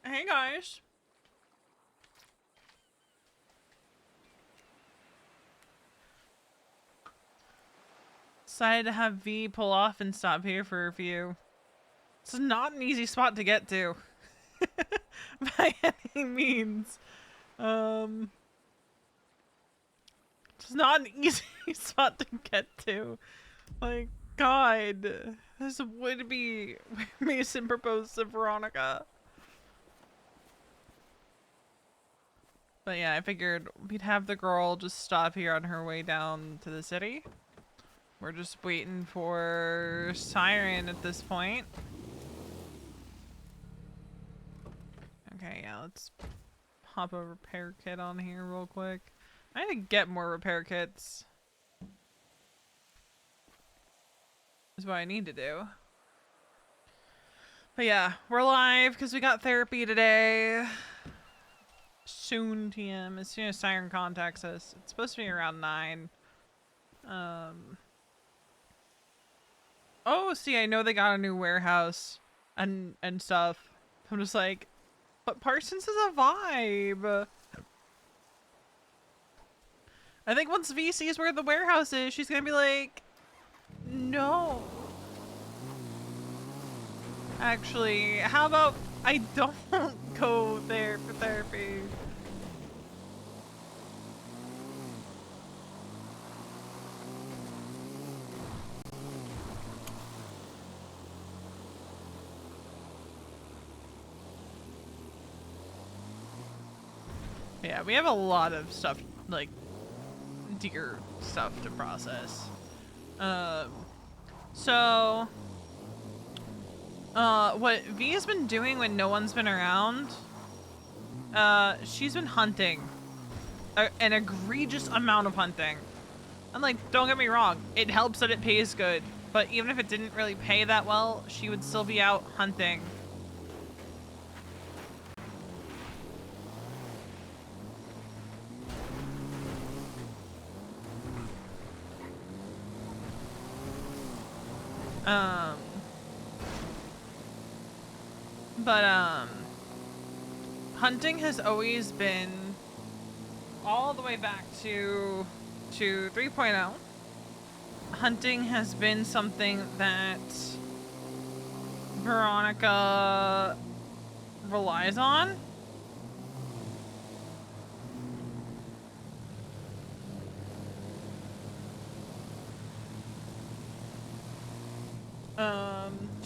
Hey guys. Decided to have V pull off and stop here for a few. This is not an easy spot to get to. By any means. It's not an easy spot to get to. Like, God. This would be Mason proposed to Veronica. But yeah, I figured we'd have the girl just stop here on her way down to the city. We're just waiting for Siren at this point. Okay, yeah, let's pop a repair kit on here real quick. I need to get more repair kits. Is what I need to do. But yeah, we're live because we got therapy today. Soon, TM, as soon as Siren contacts us. It's supposed to be around 9. Oh, see, I know they got a new warehouse and stuff. I'm just like, but Parsons is a vibe. I think once V sees where the warehouse is, she's gonna be like, no. Actually, how about I don't go there for therapy? Yeah, we have a lot of stuff, like, deer stuff to process. So, what V has been doing when no one's been around, she's been hunting. An egregious amount of hunting. And, like, don't get me wrong, it helps that it pays good. But even if it didn't really pay that well, she would still be out hunting. Hunting has always been all the way back to 3.0. Hunting has been something that Veronica relies on.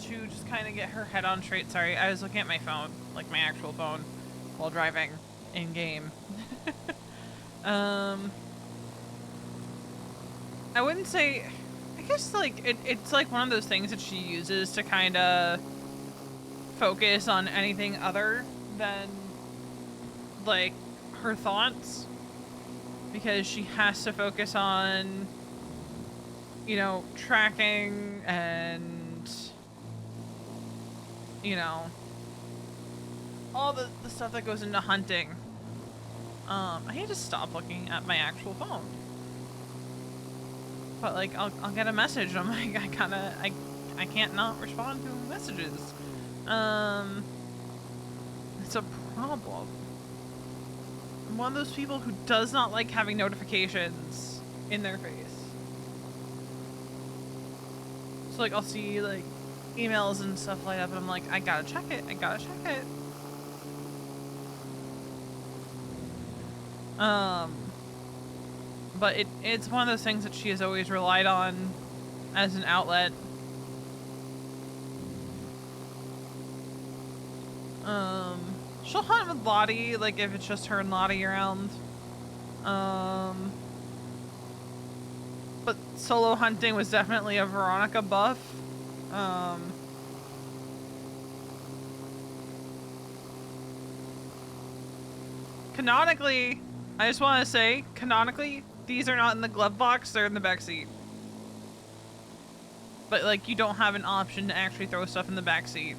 To just kind of get her head on straight. Sorry, I was looking at my phone, like my actual phone, while driving in game. I wouldn't say, I guess like it's like one of those things that she uses to kind of focus on anything other than like her thoughts, because she has to focus on, you know, tracking and, you know, all the stuff that goes into hunting. I need to stop looking at my actual phone. But like, I'll get a message. I'm like, I can't not respond to messages. It's a problem. I'm one of those people who does not like having notifications in their face. So like, I'll see like emails and stuff light up and I'm like, I gotta check it. But it's one of those things that she has always relied on as an outlet. She'll hunt with Lottie, like if it's just her and Lottie around. But solo hunting was definitely a Veronica buff. Canonically, I just want to say, canonically, these are not in the glove box, they're in the backseat. But, like, you don't have an option to actually throw stuff in the backseat.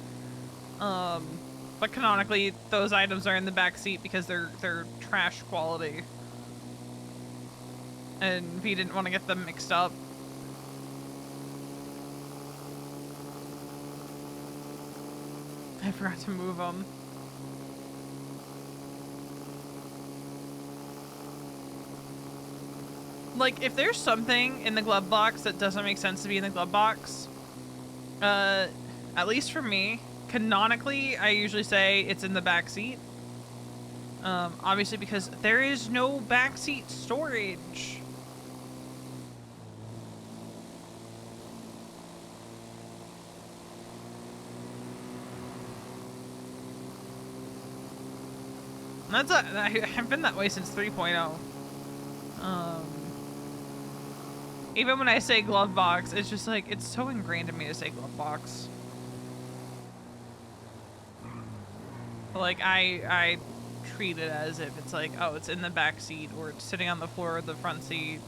But canonically, those items are in the backseat because they're trash quality. And V didn't want to get them mixed up. I forgot to move them. like, if there's something in the glove box that doesn't make sense to be in the glove box, at least for me, canonically, I usually say it's in the back seat. Obviously because there is no backseat storage. I've been that way since 3.0. Even when I say glove box, it's just like, it's so ingrained in me to say glove box. Like, I treat it as if it's like, oh, it's in the back seat, or it's sitting on the floor of the front seat.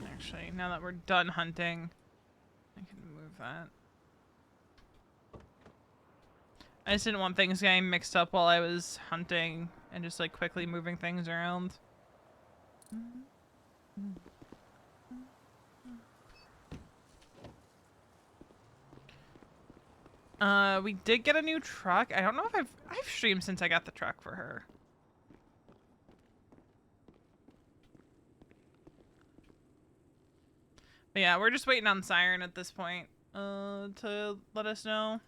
Actually, now that we're done hunting, I can move that. I just didn't want things getting mixed up while I was hunting and just like quickly moving things around. We did get a new truck. I don't know if I've streamed since I got the truck for her. But yeah, we're just waiting on Siren at this point, to let us know.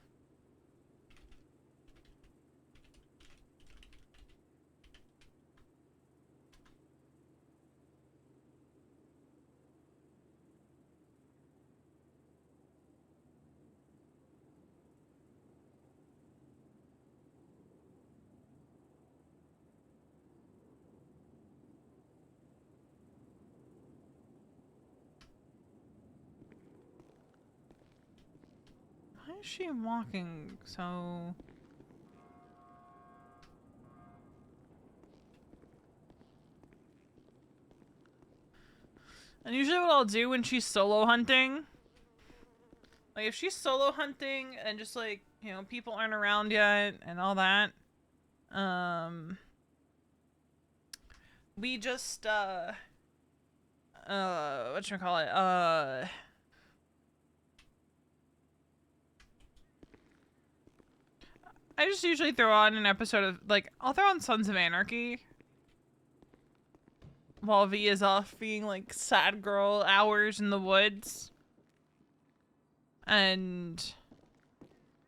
Why is she walking so... And usually what I'll do when she's solo hunting, like if she's solo hunting and just like, you know, people aren't around yet and all that, we just, whatchamacallit, I just usually throw on an episode of, like, I'll throw on Sons of Anarchy while V is off being, like, sad girl hours in the woods. And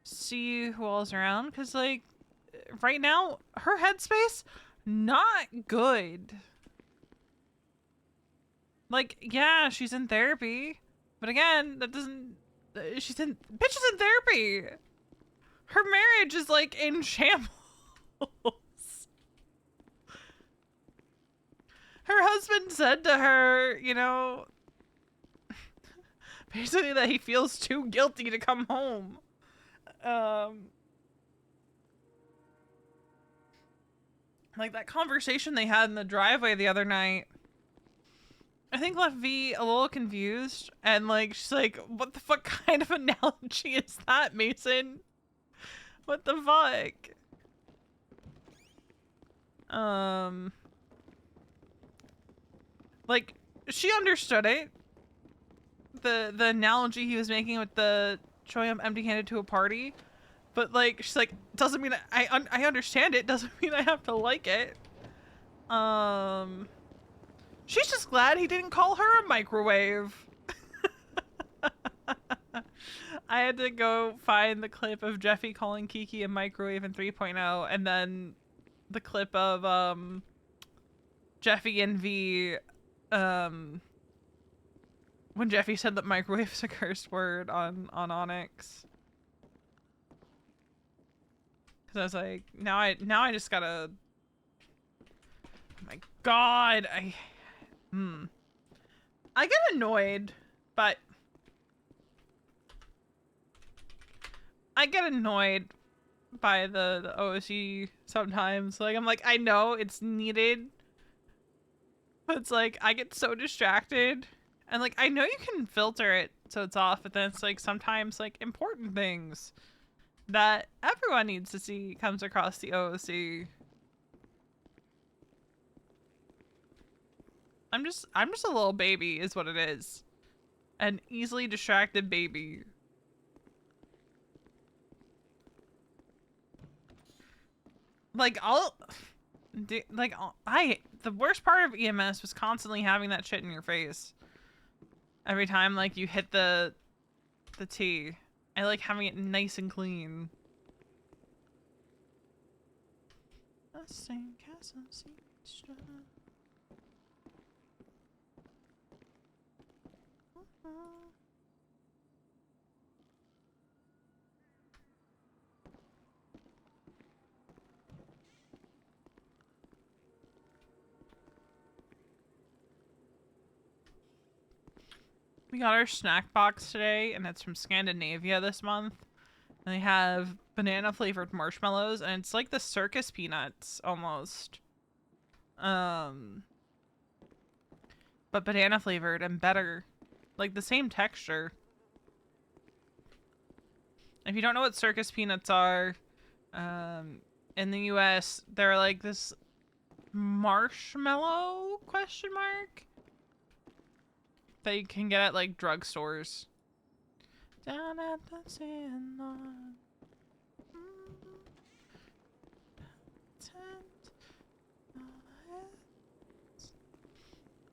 see who all's around. Because, like, right now, her headspace, not good. Like, yeah, she's in therapy. But again, that doesn't... Bitch is in therapy! Her marriage is, like, in shambles. Her husband said to her, you know, basically that he feels too guilty to come home. Like, that conversation they had in the driveway the other night, I think left V a little confused. And, like, she's like, what the fuck kind of analogy is that, Mason? What the fuck? Like, she understood it. The analogy he was making with the showing up empty-handed to a party. But, like, she's like, doesn't mean I understand it. Doesn't mean I have to like it. She's just glad he didn't call her a microwave. I had to go find the clip of Jeffy calling Kiki a microwave in 3.0, and then the clip of Jeffy and V when Jeffy said that microwave is a cursed word on Onyx. Cause I was like, now I just gotta, oh my god, I get annoyed, but I get annoyed by the OSC sometimes. Like, I'm like, I know it's needed, but it's like, I get so distracted. And like, I know you can filter it so it's off, but then it's like, sometimes like important things that everyone needs to see comes across the OOC. I'm just a little baby is what it is. An easily distracted baby. Like the worst part of EMS was constantly having that shit in your face. Every time like you hit the T. I like having it nice and clean. We got our snack box today, and it's from Scandinavia this month. And they have banana flavored marshmallows, and it's like the circus peanuts almost. But banana flavored and better. Like the same texture. If you don't know what circus peanuts are, in the US, they're like this marshmallow question mark that you can get at like drugstores. Down at the sandlot.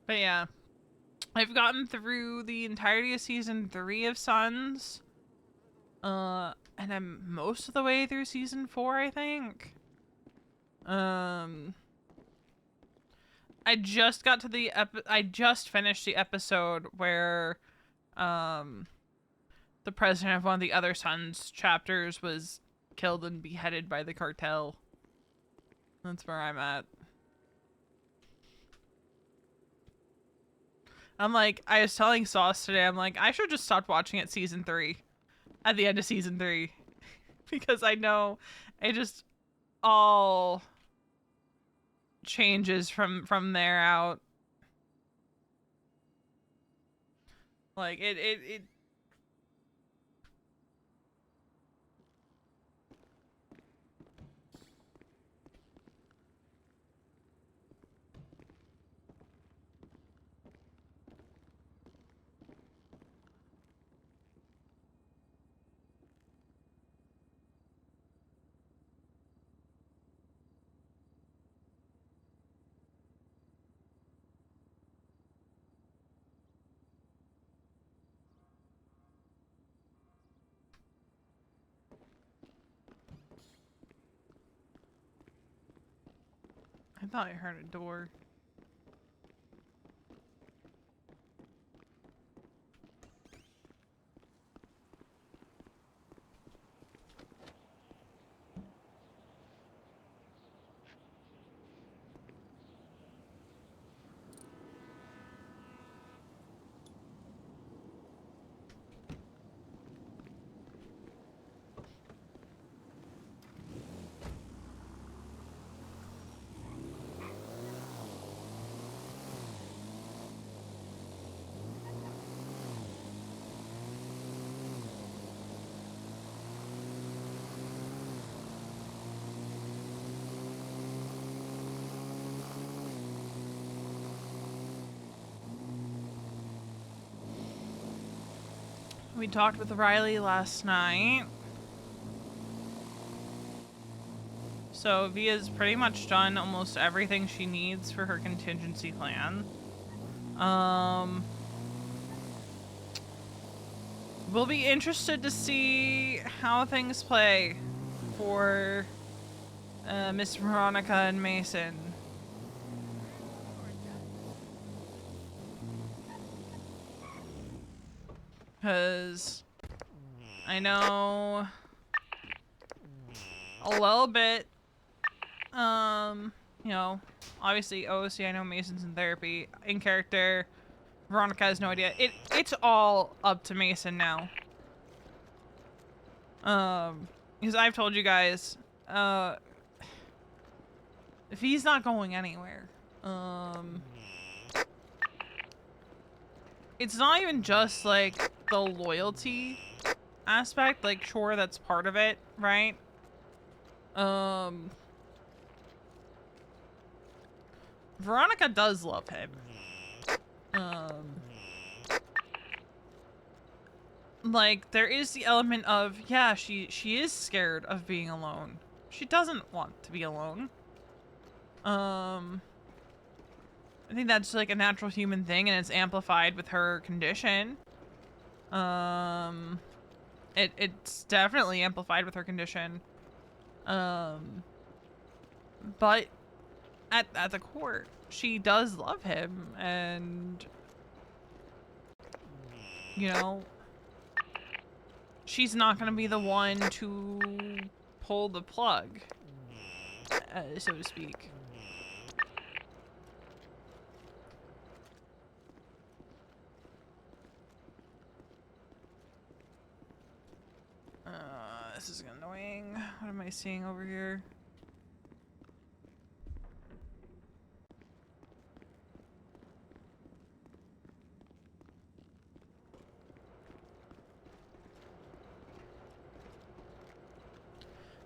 But yeah, I've gotten through the entirety of season 3 of Sons. And I'm most of the way through season 4, I think. I just got to the I just finished the episode where the president of one of the other Sons chapters was killed and beheaded by the cartel. That's where I'm at. I'm like, I was telling Sauce today, I'm like, I should just stop watching at season 3. At the end of season 3. Because I know it just all changes from there out. Like, it I thought I heard a door. We talked with Riley last night. So Via's pretty much done almost everything she needs for her contingency plan. We'll be interested to see how things play for Miss Veronica and Mason. Because I know a little bit, you know, obviously OOC, I know Mason's in therapy. In character, Veronica has no idea. It's all up to Mason now. Because I've told you guys, if he's not going anywhere, it's not even just like the loyalty aspect, like sure that's part of it, right? Veronica does love him. Like, there is the element of, yeah, she is scared of being alone. She doesn't want to be alone. I think that's like a natural human thing, and it's amplified with her condition. It's definitely amplified with her condition. But at the core, she does love him, and you know, she's not gonna be the one to pull the plug, so to speak. This is annoying. What am I seeing over here?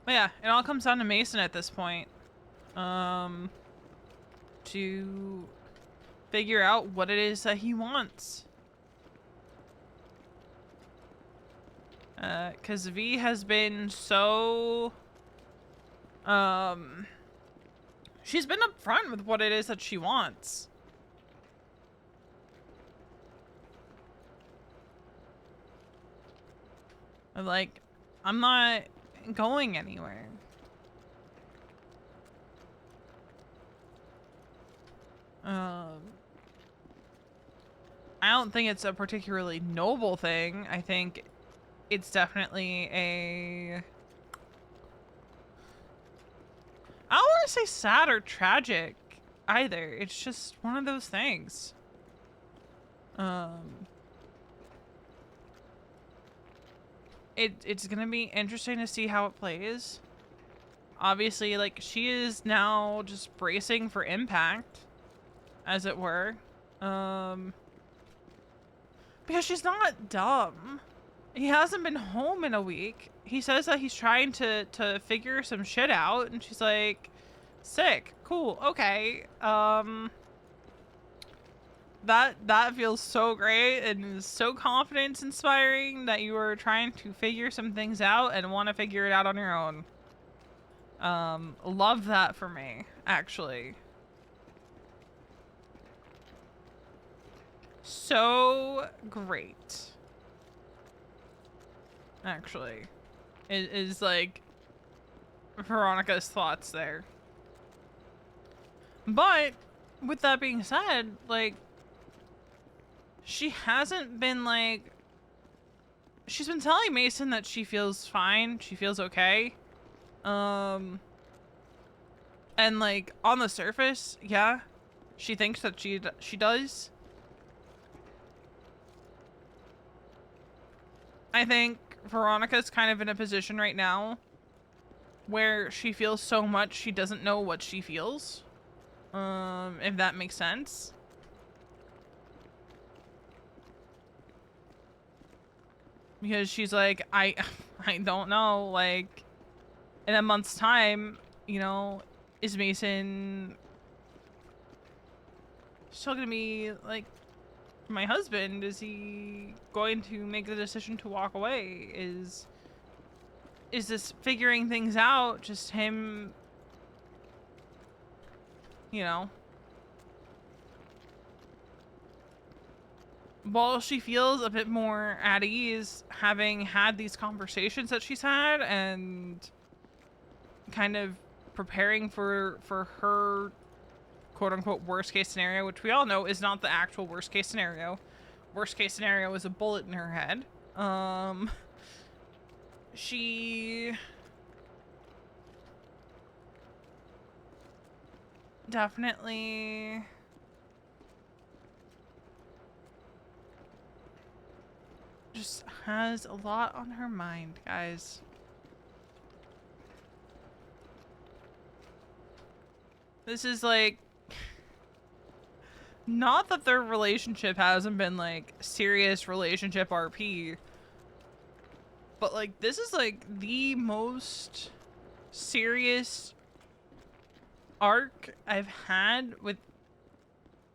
But yeah, it all comes down to Mason at this point. To figure out what it is that he wants. Cause V has been so, she's been upfront with what it is that she wants. Like, I'm not going anywhere. I don't think it's a particularly noble thing. I think it's definitely a... I don't want to say sad or tragic either. It's just one of those things. It's gonna be interesting to see how it plays. Obviously, like, she is now just bracing for impact, as it were. Because she's not dumb. He hasn't been home in a week. He says that he's trying to figure some shit out, and she's like, sick, cool, okay. That feels so great and is so confidence inspiring that you are trying to figure some things out and want to figure it out on your own. Love that for me, actually. So great. Actually, it is like Veronica's thoughts there. But with that being said, like, she hasn't been like, she's been telling Mason that she feels fine, she feels okay. And like on the surface, yeah, she thinks that she does. I think Veronica's kind of in a position right now where she feels so much she doesn't know what she feels. If that makes sense. Because she's like, I don't know, like, in a month's time, you know, is Mason still gonna be, like, my husband? Is he going to make the decision to walk away? Is this figuring things out just him, you know? While she feels a bit more at ease having had these conversations that she's had and kind of preparing for her quote-unquote worst case scenario, which we all know is not the actual worst case scenario. Worst case scenario is a bullet in her head. She definitely just has a lot on her mind, guys. This is like, not that their relationship hasn't been like serious relationship RP, but like this is like the most serious arc I've had with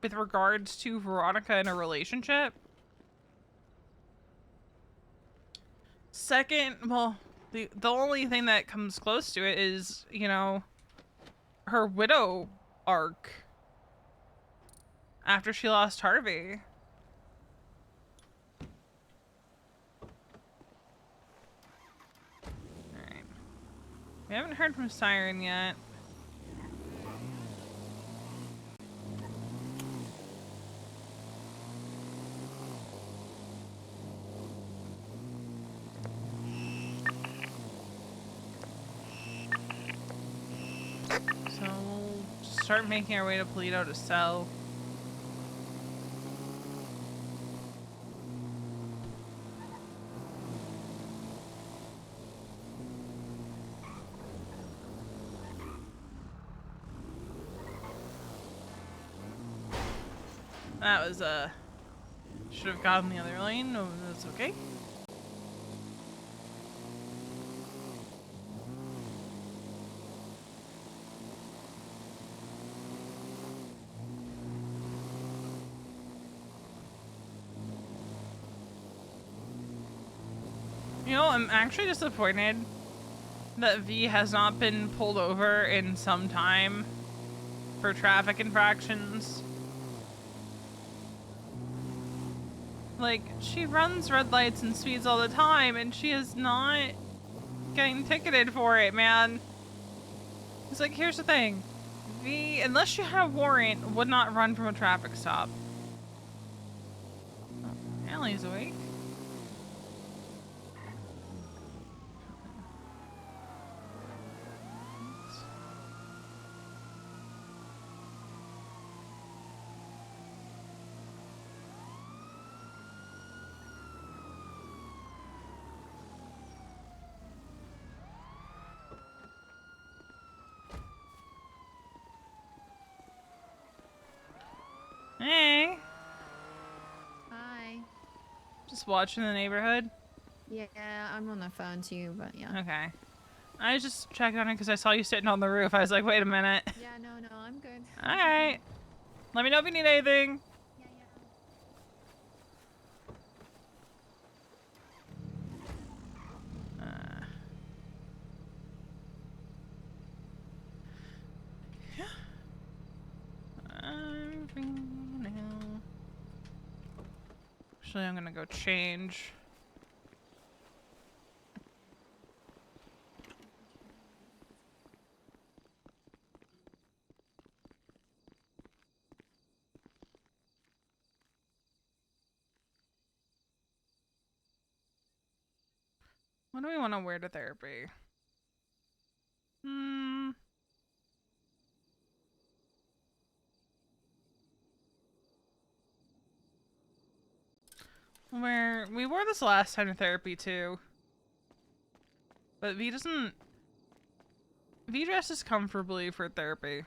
with regards to Veronica in a relationship. Second, well, the only thing that comes close to it is, you know, her widow arc after she lost Harvey. Alright. We haven't heard from Siren yet. So we'll start making our way to Polito to sell. That was, should have gotten the other lane. No, that's okay. You know, I'm actually disappointed that V has not been pulled over in some time for traffic infractions. Like, she runs red lights and speeds all the time, and she is not getting ticketed for it, man. It's like, here's the thing. V, unless you had a warrant, would not run from a traffic stop. Oh, Allie's awake. Hey. Hi. Just watching the neighborhood? Yeah, I'm on the phone too, but yeah. Okay. I was just checking on it because I saw you sitting on the roof. I was like, wait a minute. Yeah, no, I'm good. Alright. Let me know if you need anything. Yeah. Actually, I'm gonna go change. What do we want to wear to therapy? We wore this last time to therapy too. But V dresses comfortably for therapy.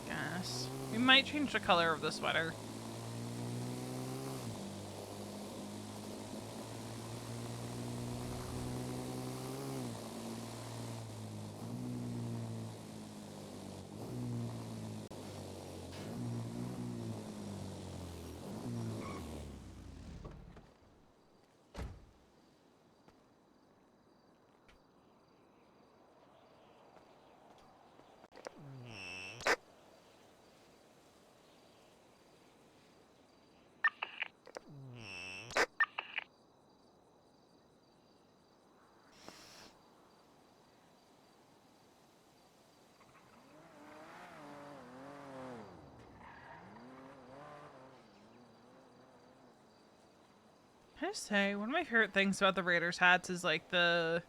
Gas. We might change the color of the sweater. I just say, one of my favorite things about the Raiders hats is like the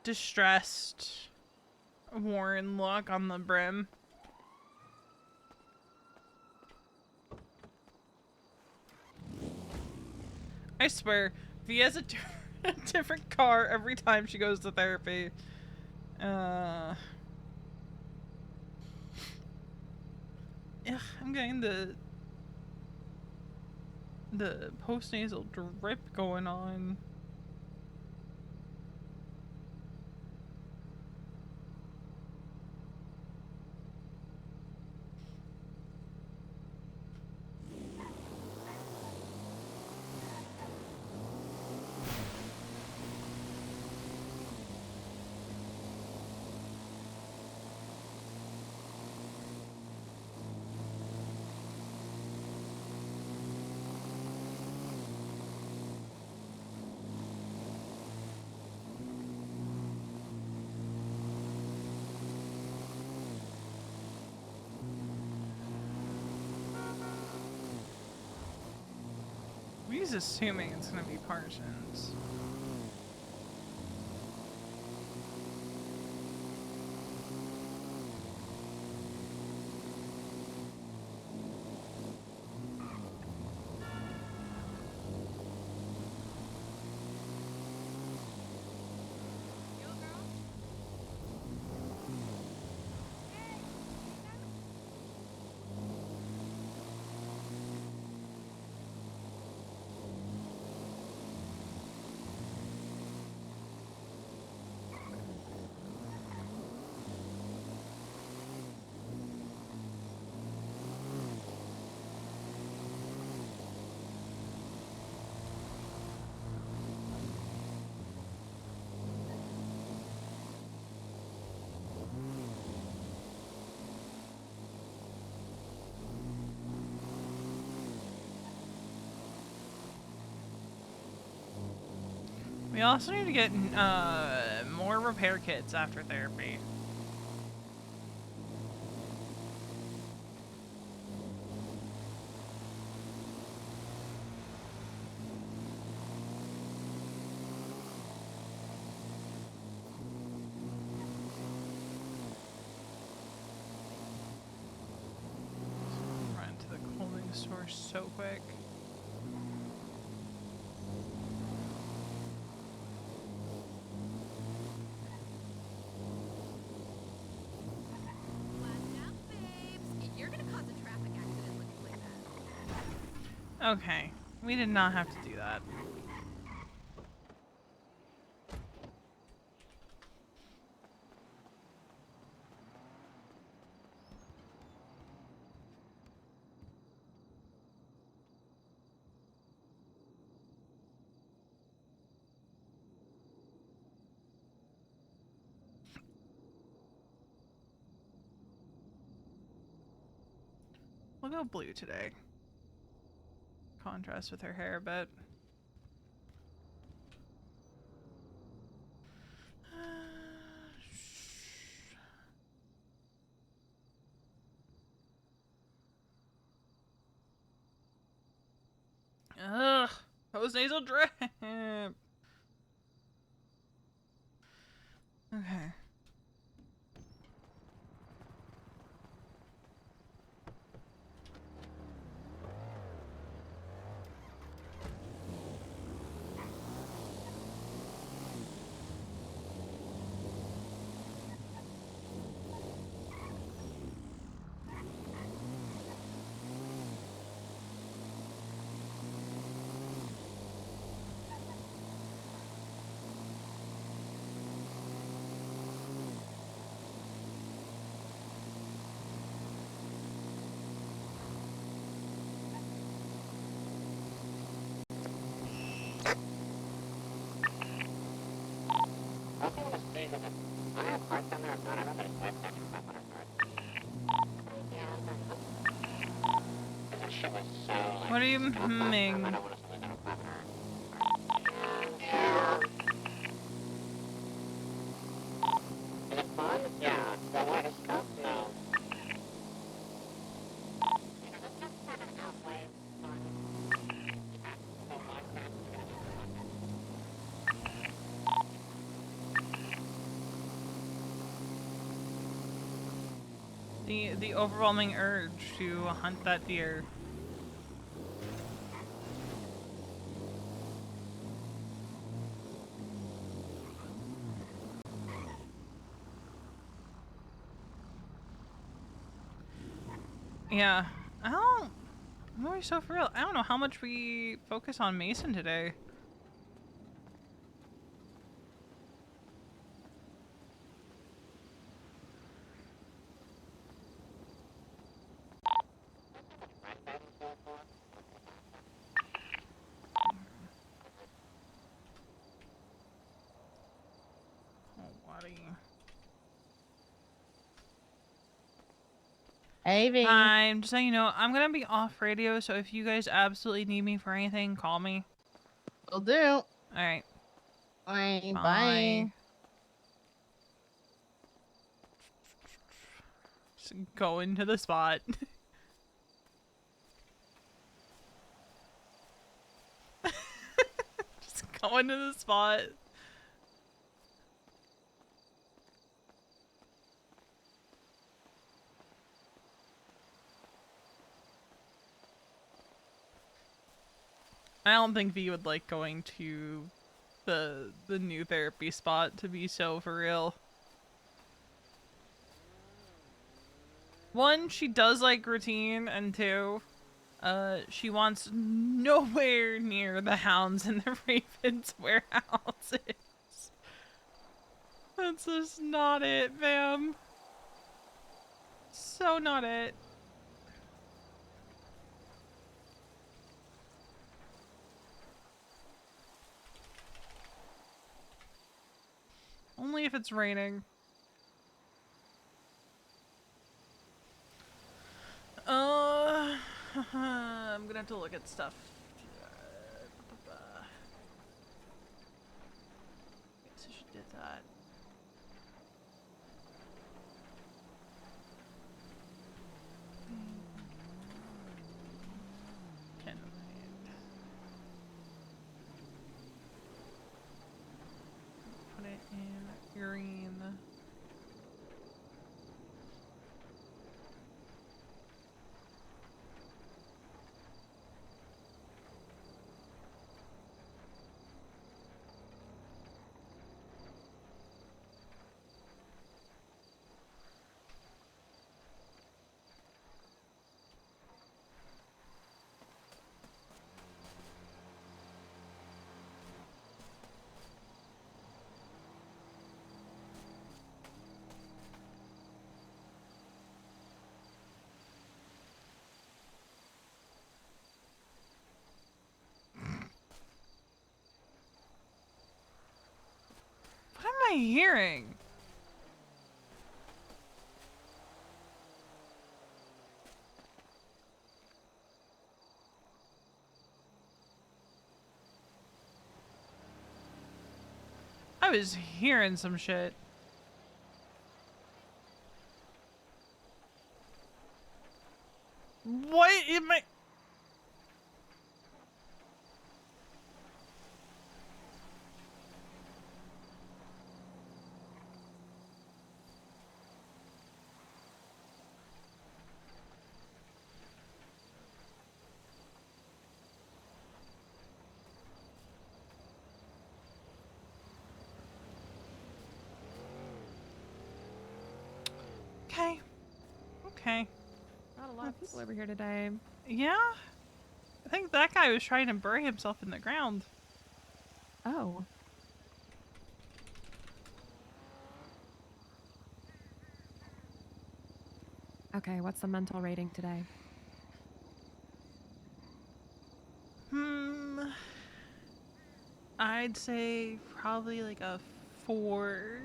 distressed worn look on the brim. I swear, V has a different car every time she goes to therapy. Ugh, I'm getting the post-nasal drip going on. He's assuming it's gonna be Parsons. We also need to get more repair kits after therapy. Run to the clothing store so quick. Okay, we did not have to do that. We'll go blue today. Contrast with her hair a bit. Ugh, post nasal drip. Okay. What do you mean? The overwhelming urge to hunt that deer. Yeah. I don't... I'm always so for real. I don't know how much we focus on Mason today. Oh, buddy. Avy. Hi, I'm just saying, you know, I'm gonna be off radio, so if you guys absolutely need me for anything, call me. Will do. Alright. Bye. Bye. Just go into the spot. Just go into the spot. I don't think V would like going to the new therapy spot, to be so for real. One, she does like routine, and two, she wants nowhere near the hounds in the Ravens warehouses. That's just not it, fam. So not it. Only if it's raining. I'm gonna have to look at stuff. Guess I should do that. Can put it in green. What am I hearing? I was hearing some shit. What am I? Okay. Okay. Not a lot of people over here today. Yeah? I think that guy was trying to bury himself in the ground. Oh. Okay, what's the mental rating today? I'd say probably like a 4.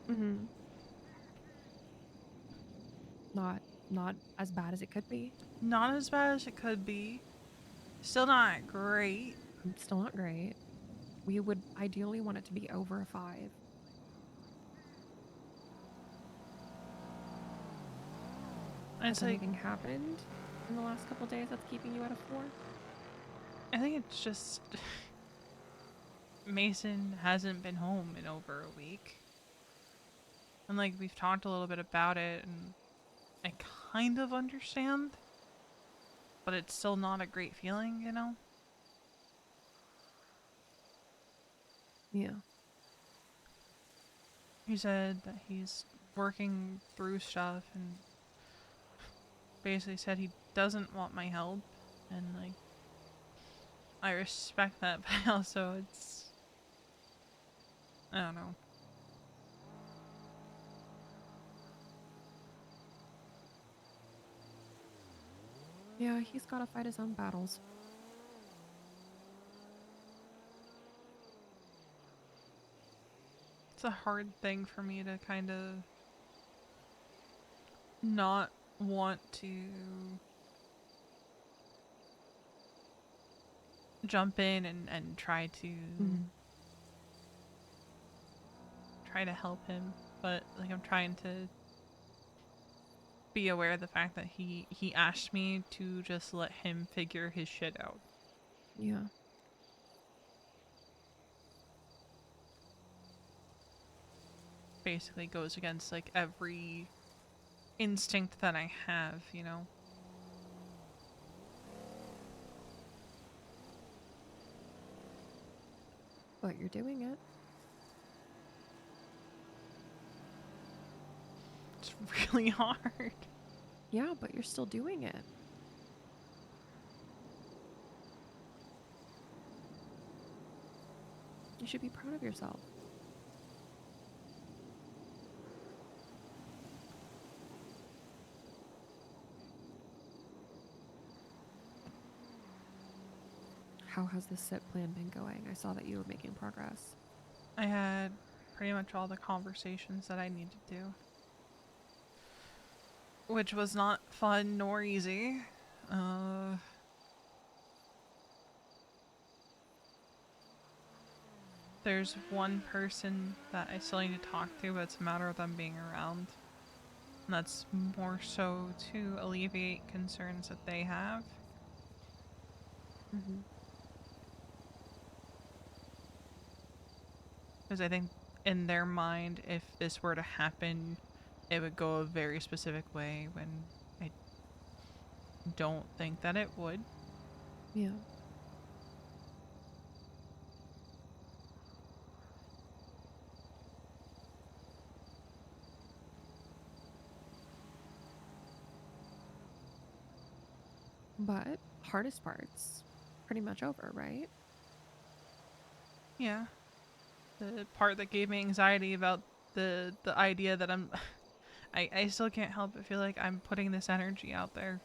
Mm-hmm. Not as bad as it could be. Not as bad as it could be. Still not great. Still not great. We would ideally want it to be over a 5. Has anything happened in the last couple days that's keeping you at a 4? I think it's just Mason hasn't been home in over a week. And like we've talked a little bit about it and I kind of understand. But it's still not a great feeling, you know? Yeah. He said that he's working through stuff and basically said he doesn't want my help, and like I respect that, but also I don't know. Yeah, he's gotta fight his own battles. It's a hard thing for me to kind of not want to jump in and try to try to help him, but like I'm trying to be aware of the fact that he asked me to just let him figure his shit out. Yeah. Basically goes against like every instinct that I have, you know. But you're doing it. It's really hard. Yeah, but you're still doing it. You should be proud of yourself. How has the SIP plan been going? I saw that you were making progress. I had pretty much all the conversations that I needed to. Which was not fun nor easy. There's one person that I still need to talk to, but it's a matter of them being around. And that's more so to alleviate concerns that they have. Because I think in their mind, if this were to happen, it would go a very specific way when I don't think that it would. Yeah. But hardest part's pretty much over, right? Yeah. The part that gave me anxiety about the idea that I still can't help but feel like I'm putting this energy out there.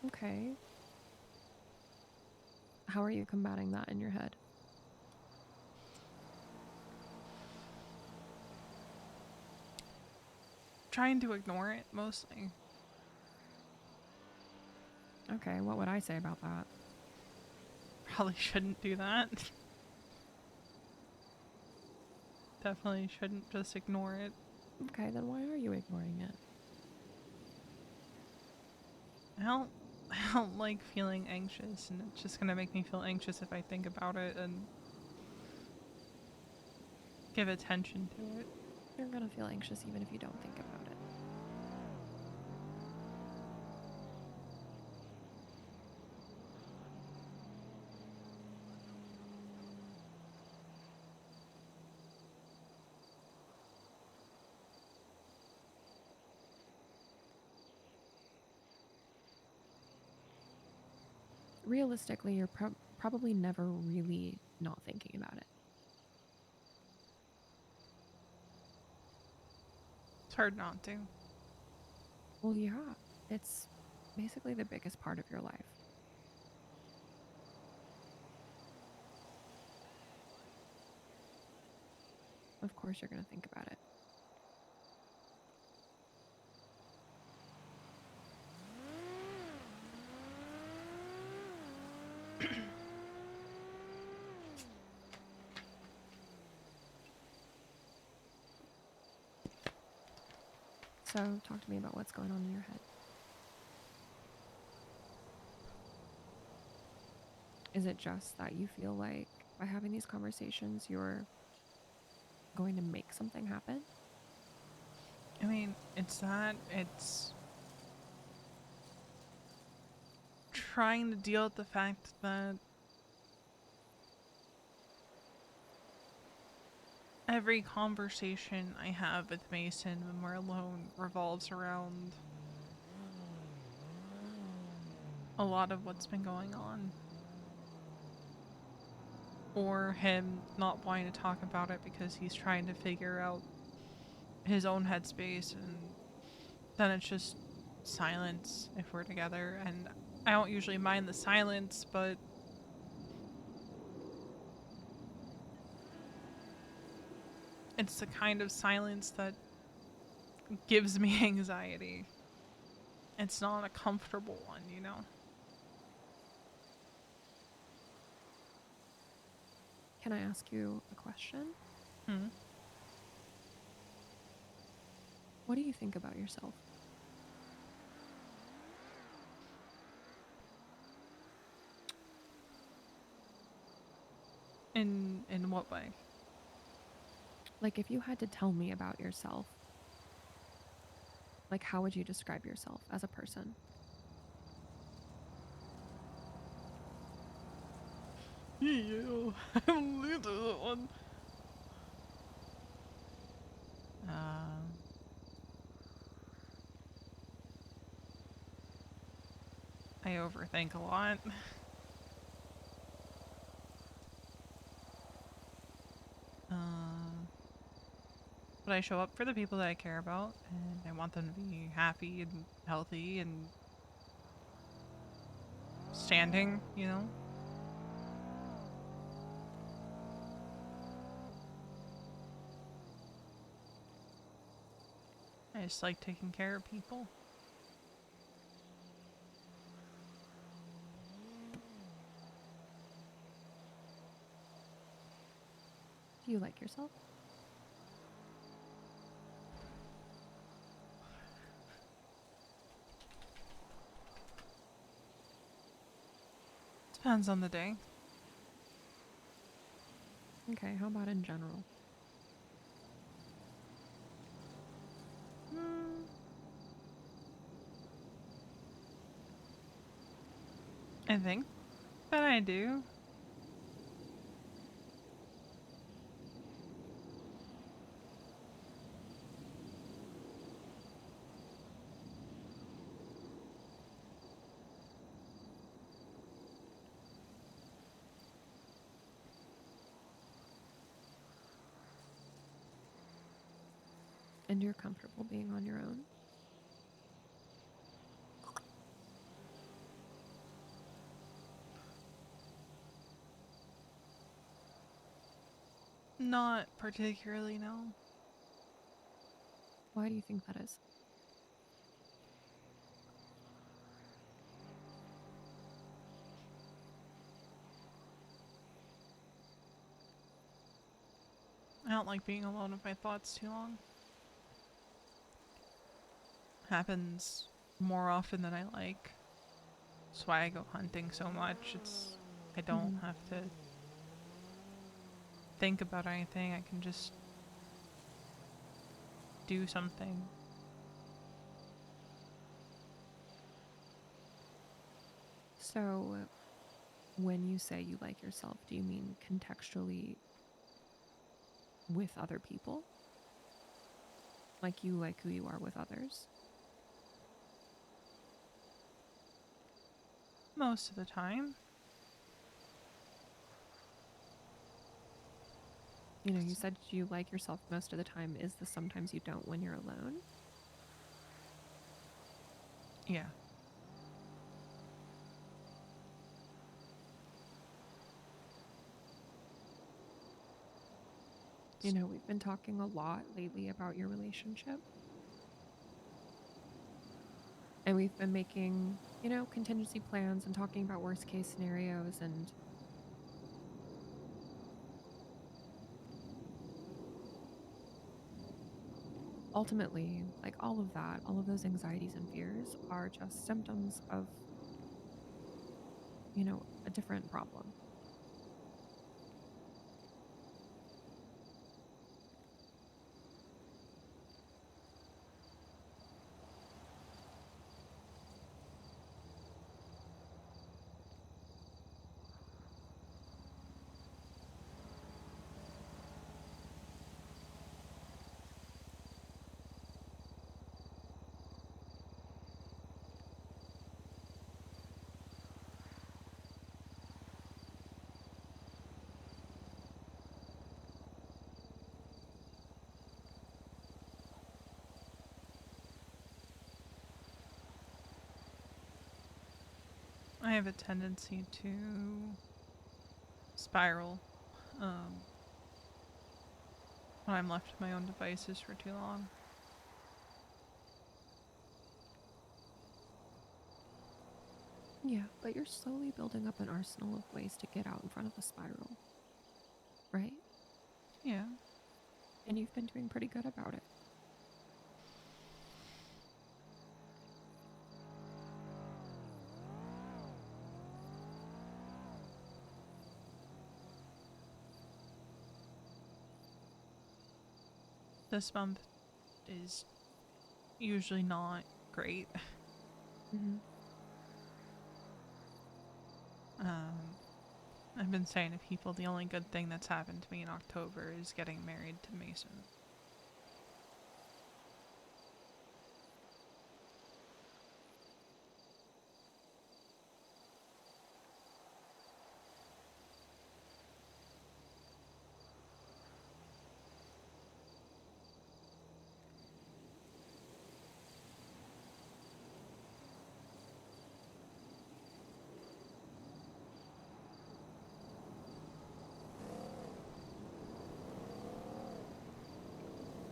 Okay. How are you combating that in your head? Trying to ignore it mostly. Okay, what would I say about that? Probably shouldn't do that. Definitely shouldn't just ignore it. Okay, then why are you ignoring it? I don't like feeling anxious, and it's just gonna make me feel anxious if I think about it and give attention to it. You're gonna feel anxious even if you don't think about it. Realistically, you're probably never really not thinking about it. It's hard not to. Well, yeah, it's basically the biggest part of your life. Of course, you're going to think about it. So, talk to me about what's going on in your head. Is it just that you feel like by having these conversations, you're going to make something happen? I mean, it's trying to deal with the fact that every conversation I have with Mason when we're alone revolves around a lot of what's been going on. Or him not wanting to talk about it because he's trying to figure out his own headspace, and then it's just silence if we're together. And I don't usually mind the silence, but it's the kind of silence that gives me anxiety. It's not a comfortable one, you know? Can I ask you a question? Hmm? What do you think about yourself? In what way? Like, if you had to tell me about yourself, like, how would you describe yourself as a person? Yeah, I'm little one. I overthink a lot. But I show up for the people that I care about, and I want them to be happy and healthy and standing, you know? I just like taking care of people. Do you like yourself? Depends on the day. Okay, how about in general? Hmm. I think that I do. And you're comfortable being on your own? Not particularly, no. Why do you think that is? I don't like being alone with my thoughts too long. Happens more often than I like. That's why I go hunting so much. I don't Mhm. have to think about anything. I can just do something. So, when you say you like yourself, do you mean contextually with other people? Like you like who you are with others? Most of the time. You know, you said you like yourself most of the time. Is this sometimes you don't when you're alone? Yeah. You know, we've been talking a lot lately about your relationship. And we've been making, you know, contingency plans and talking about worst case scenarios. And ultimately, like all of that, all of those anxieties and fears are just symptoms of, you know, a different problem. have a tendency to spiral when I'm left to my own devices for too long. Yeah, but you're slowly building up an arsenal of ways to get out in front of the spiral, right? Yeah. And you've been doing pretty good about it. This month is usually not great. Mm-hmm. I've been saying to people the only good thing that's happened to me in October is getting married to Mason.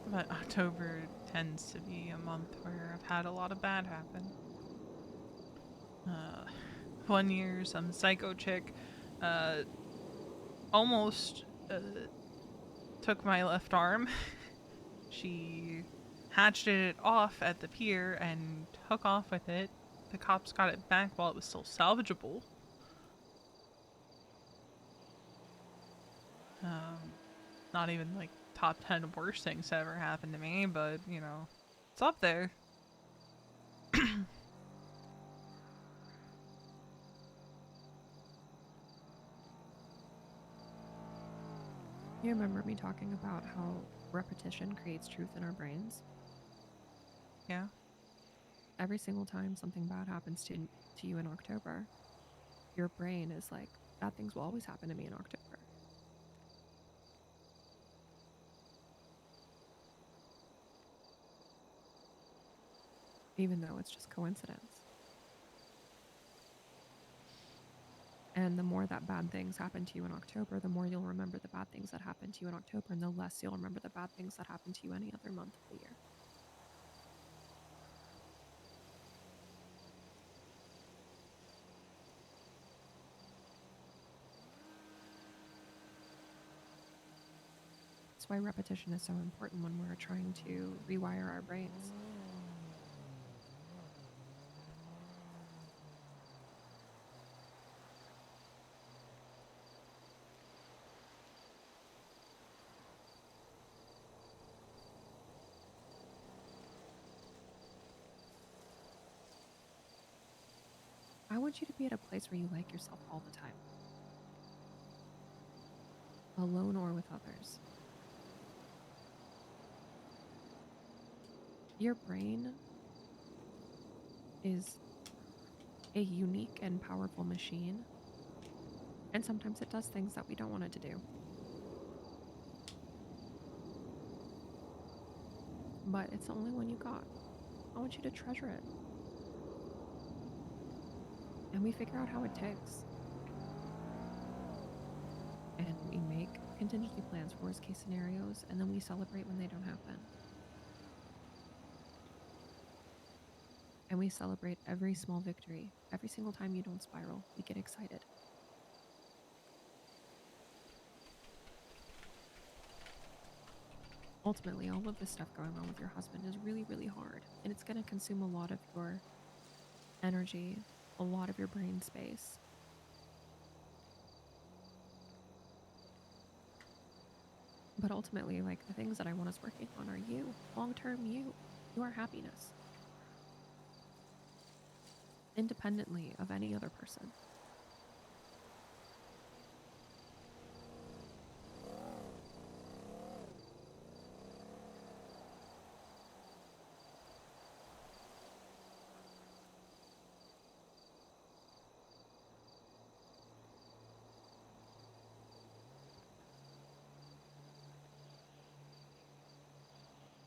But October tends to be a month where I've had a lot of bad happen. One year, some psycho chick almost took my left arm. She hatcheted it off at the pier and took off with it. The cops got it back while it was still salvageable. Not even like top 10 worst things that ever happened to me, but you know, it's up there. You remember me talking about how repetition creates truth in our brains? Yeah. Every single time something bad happens to you in October, your brain is like, bad things will always happen to me in October. Even though it's just coincidence. And the more that bad things happen to you in October, the more you'll remember the bad things that happened to you in October, and the less you'll remember the bad things that happened to you any other month of the year. That's why repetition is so important when we're trying to rewire our brains. I want you to be at a place where you like yourself all the time, alone or with others. Your brain is a unique and powerful machine, and sometimes it does things that we don't want it to do. But it's the only one you got. I want you to treasure it. And we figure out how it ticks. And we make contingency plans for worst case scenarios, and then we celebrate when they don't happen. And we celebrate every small victory. Every single time you don't spiral, we get excited. Ultimately, all of this stuff going on with your husband is really, really hard. And it's going to consume a lot of your energy, a lot of your brain space. But ultimately, like, the things that I want us working on are you, long-term you, your happiness. Independently of any other person.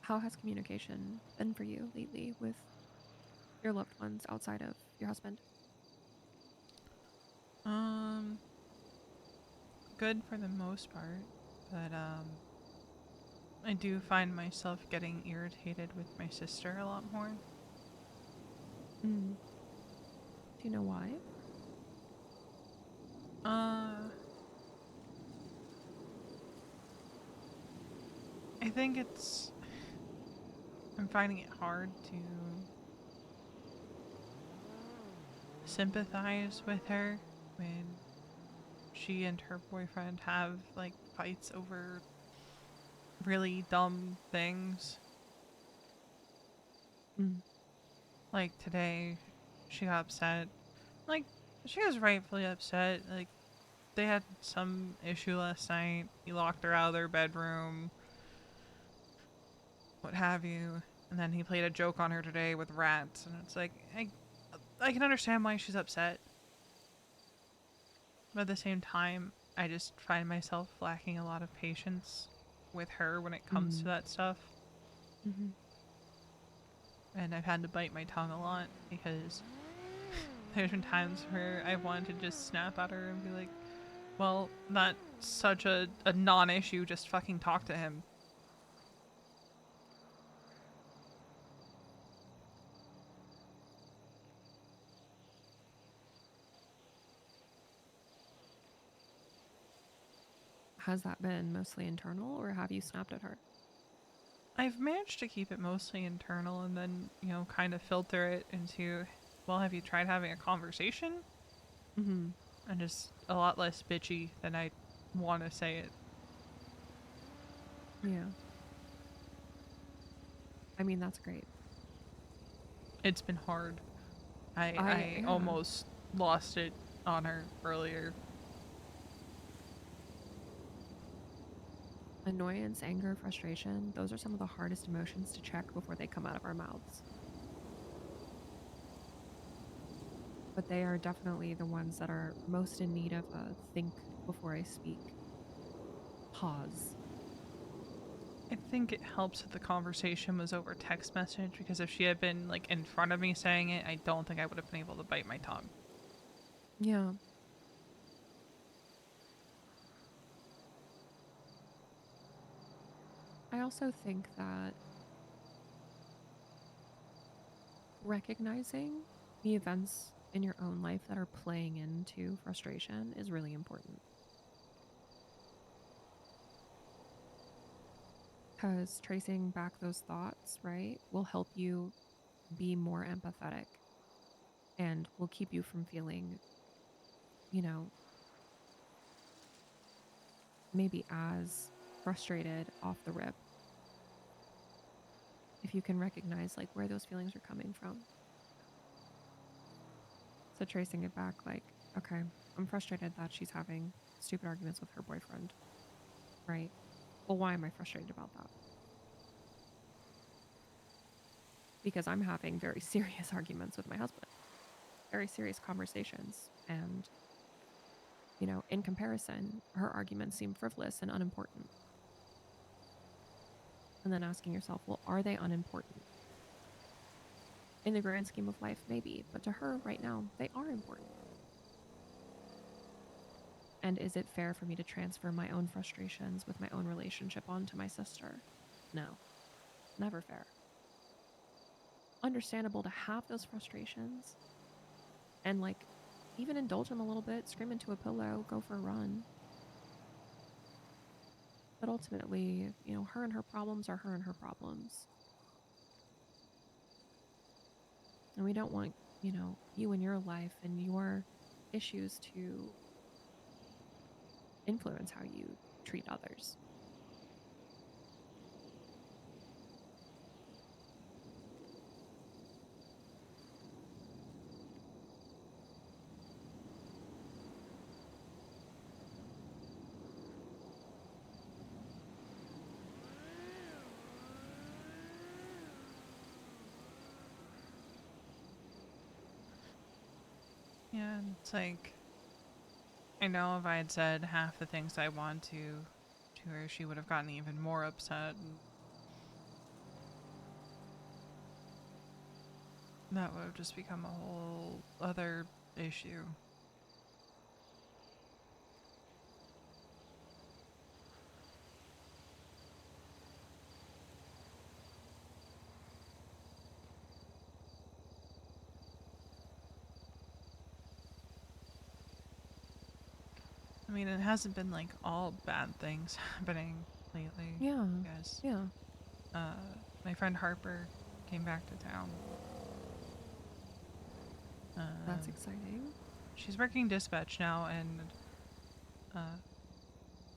How has communication been for you lately with your loved ones outside of your husband? Good for the most part, but I do find myself getting irritated with my sister a lot more. Mm. Do you know why? I think I'm finding it hard to sympathize with her when she and her boyfriend have, like, fights over really dumb things. Mm. Like, today, she got upset. Like, she was rightfully upset. Like, they had some issue last night. He locked her out of their bedroom, what have you. And then he played a joke on her today with rats. And it's like, I can understand why she's upset. But at the same time, I just find myself lacking a lot of patience with her when it comes to Mm. that stuff. Mm-hmm. And I've had to bite my tongue a lot because there's been times where I wanted to just snap at her and be like, well, that's such a non-issue, just fucking talk to him. Has that been mostly internal, or have you snapped at her? I've managed to keep it mostly internal and then, kind of filter it into, well, have you tried having a conversation? Mm-hmm. And just a lot less bitchy than I want to say it. Yeah. I mean, that's great. It's been hard. I Yeah. almost lost it on her earlier. Annoyance, anger, frustration, those are some of the hardest emotions to check before they come out of our mouths. But they are definitely the ones that are most in need of a think before I speak. Pause. I think it helps that the conversation was over text message because if she had been like in front of me saying it, I don't think I would have been able to bite my tongue. Yeah. I also think that recognizing the events in your own life that are playing into frustration is really important. Because tracing back those thoughts, right, will help you be more empathetic and will keep you from feeling, you know, maybe as frustrated off the rip if you can recognize like where those feelings are coming from. So tracing it back, like, okay, I'm frustrated that she's having stupid arguments with her boyfriend, right? Well, why am I frustrated about that? Because I'm having very serious arguments with my husband, very serious conversations. And, in comparison, her arguments seem frivolous and unimportant. And then asking yourself, well, are they unimportant? In the grand scheme of life, maybe, but to her right now, they are important. And is it fair for me to transfer my own frustrations with my own relationship onto my sister? No, never fair. Understandable to have those frustrations and like even indulge them a little bit, scream into a pillow, go for a run. But ultimately, her and her problems are her and her problems. And we don't want, you and your life and your issues to influence how you treat others. Yeah, it's like, I know if I had said half the things I want to her, she would have gotten even more upset. And that would have just become a whole other issue. mean, it hasn't been like all bad things happening lately. Yeah. Yes. Yeah. My friend Harper came back to town. That's Um, exciting. she's working dispatch now, and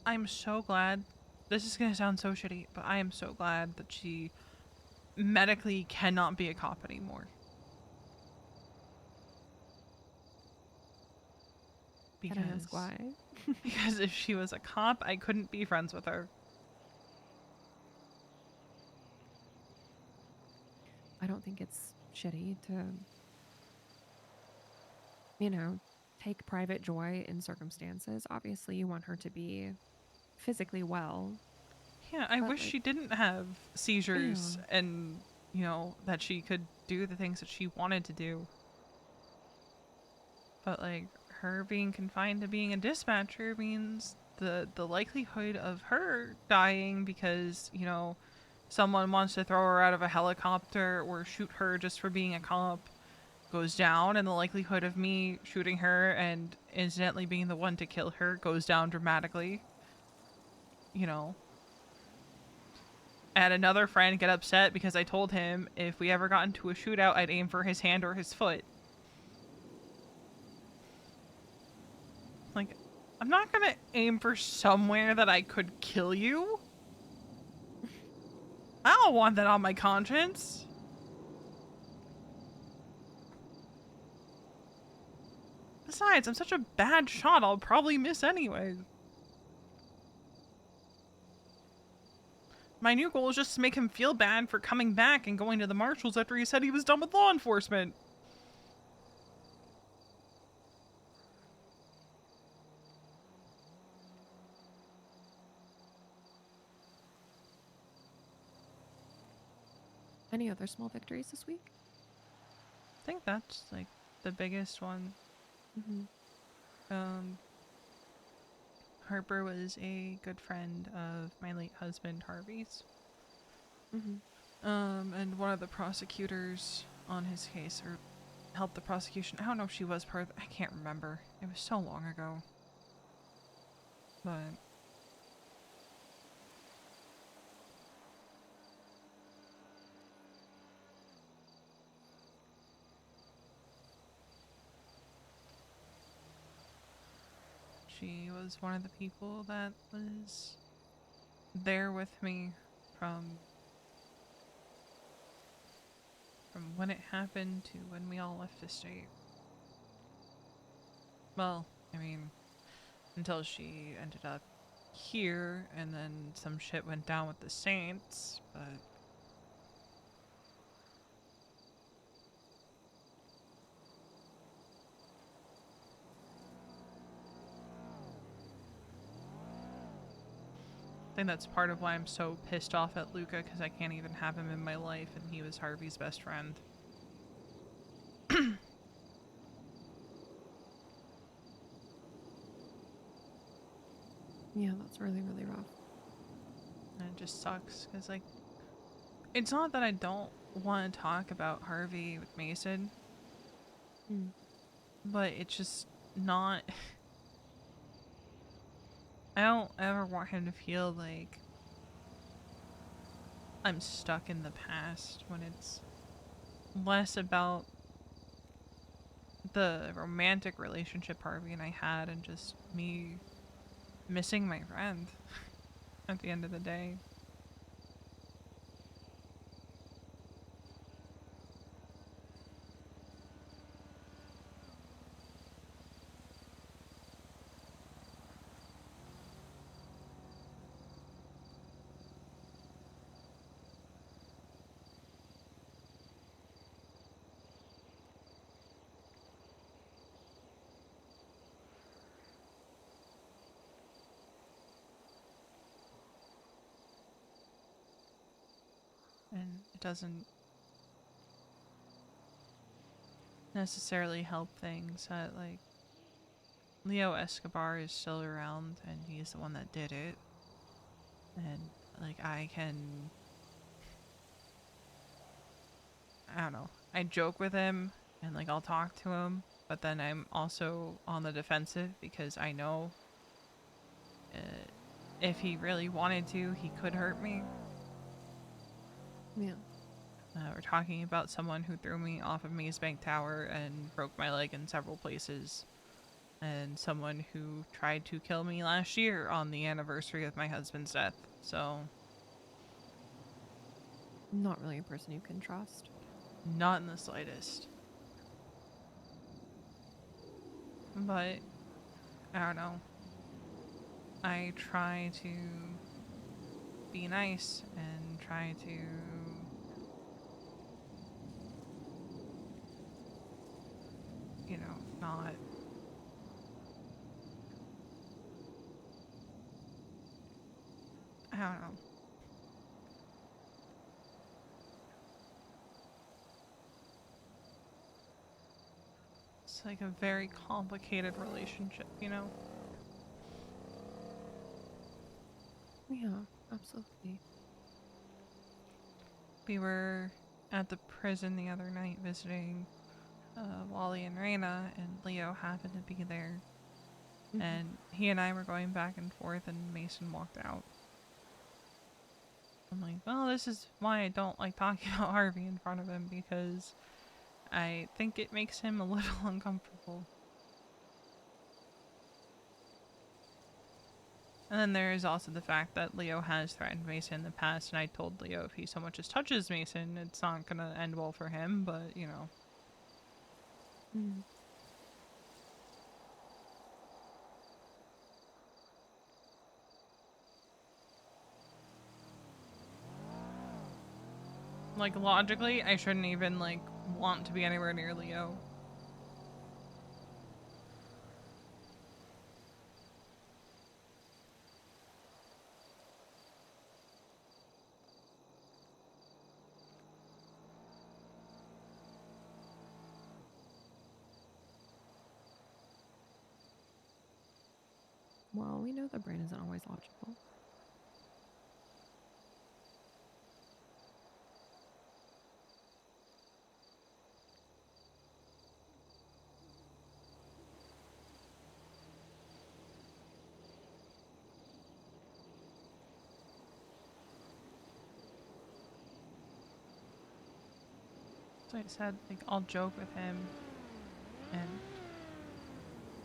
I'm so glad. This is gonna sound so shitty, but I am so glad that she medically cannot be a cop anymore. Can I ask why? Because if she was a cop, I couldn't be friends with her. I don't think it's shitty to, you know, take private joy in circumstances. Obviously, you want her to be physically well. Yeah, I But, wish like, she didn't have seizures yeah. and, that she could do the things that she wanted to do. But, like, her being confined to being a dispatcher means the likelihood of her dying because, someone wants to throw her out of a helicopter or shoot her just for being a cop goes down, and the likelihood of me shooting her and incidentally being the one to kill her goes down dramatically. You know. I had another friend get upset because I told him if we ever got into a shootout, I'd aim for his hand or his foot. Like, I'm not gonna aim for somewhere that I could kill you. I don't want that on my conscience. Besides, I'm such a bad shot, I'll probably miss anyway. My new goal is just to make him feel bad for coming back and going to the marshals after he said he was done with law enforcement. Any other small victories this week? I think that's, like, the biggest one. Mm-hmm. Harper was a good friend of my late husband Harvey's. Mm-hmm. And one of the prosecutors on his case, or helped the prosecution. I don't know if she was part of I can't remember. It was so long ago. But she was one of the people that was there with me from when it happened to when we all left the state. Well, I mean, until she ended up here, and then some shit went down with the Saints, but I think that's part of why I'm so pissed off at Luca, because I can't even have him in my life, and he was Harvey's best friend. Yeah, that's really, really rough. And it just sucks, because, like, it's not that I don't want to talk about Harvey with Mason, but it's just not... I don't ever want him to feel like I'm stuck in the past, when it's less about the romantic relationship Harvey and I had and just me missing my friend at the end of the day. And it doesn't necessarily help things that, like, Leo Escobar is still around and he's the one that did it. And, like, I don't know. I joke with him and, like, I'll talk to him, but then I'm also on the defensive because I know if he really wanted to, he could hurt me. Yeah. We're talking about someone who threw me off of Maze Bank Tower and broke my leg in several places. And someone who tried to kill me last year on the anniversary of my husband's death. So, Not really a person you can trust. not in the slightest. But, I don't know. I try to be nice and try to not I don't know. It's like a very complicated relationship, Yeah, absolutely. We were at the prison the other night visiting Wally and Raina, and Leo happened to be there. Mhm. And he and I were going back and forth, and Mason walked out. I'm like, well, this is why I don't like talking about Harvey in front of him, because I think it makes him a little uncomfortable. And then there is also the fact that Leo has threatened Mason in the past, and I told Leo if he so much as touches Mason, it's not gonna end well for him, but, Mm. Like, logically, I shouldn't even, want to be anywhere near Leo. Well, we know the brain isn't always logical. So I said, I'll joke with him and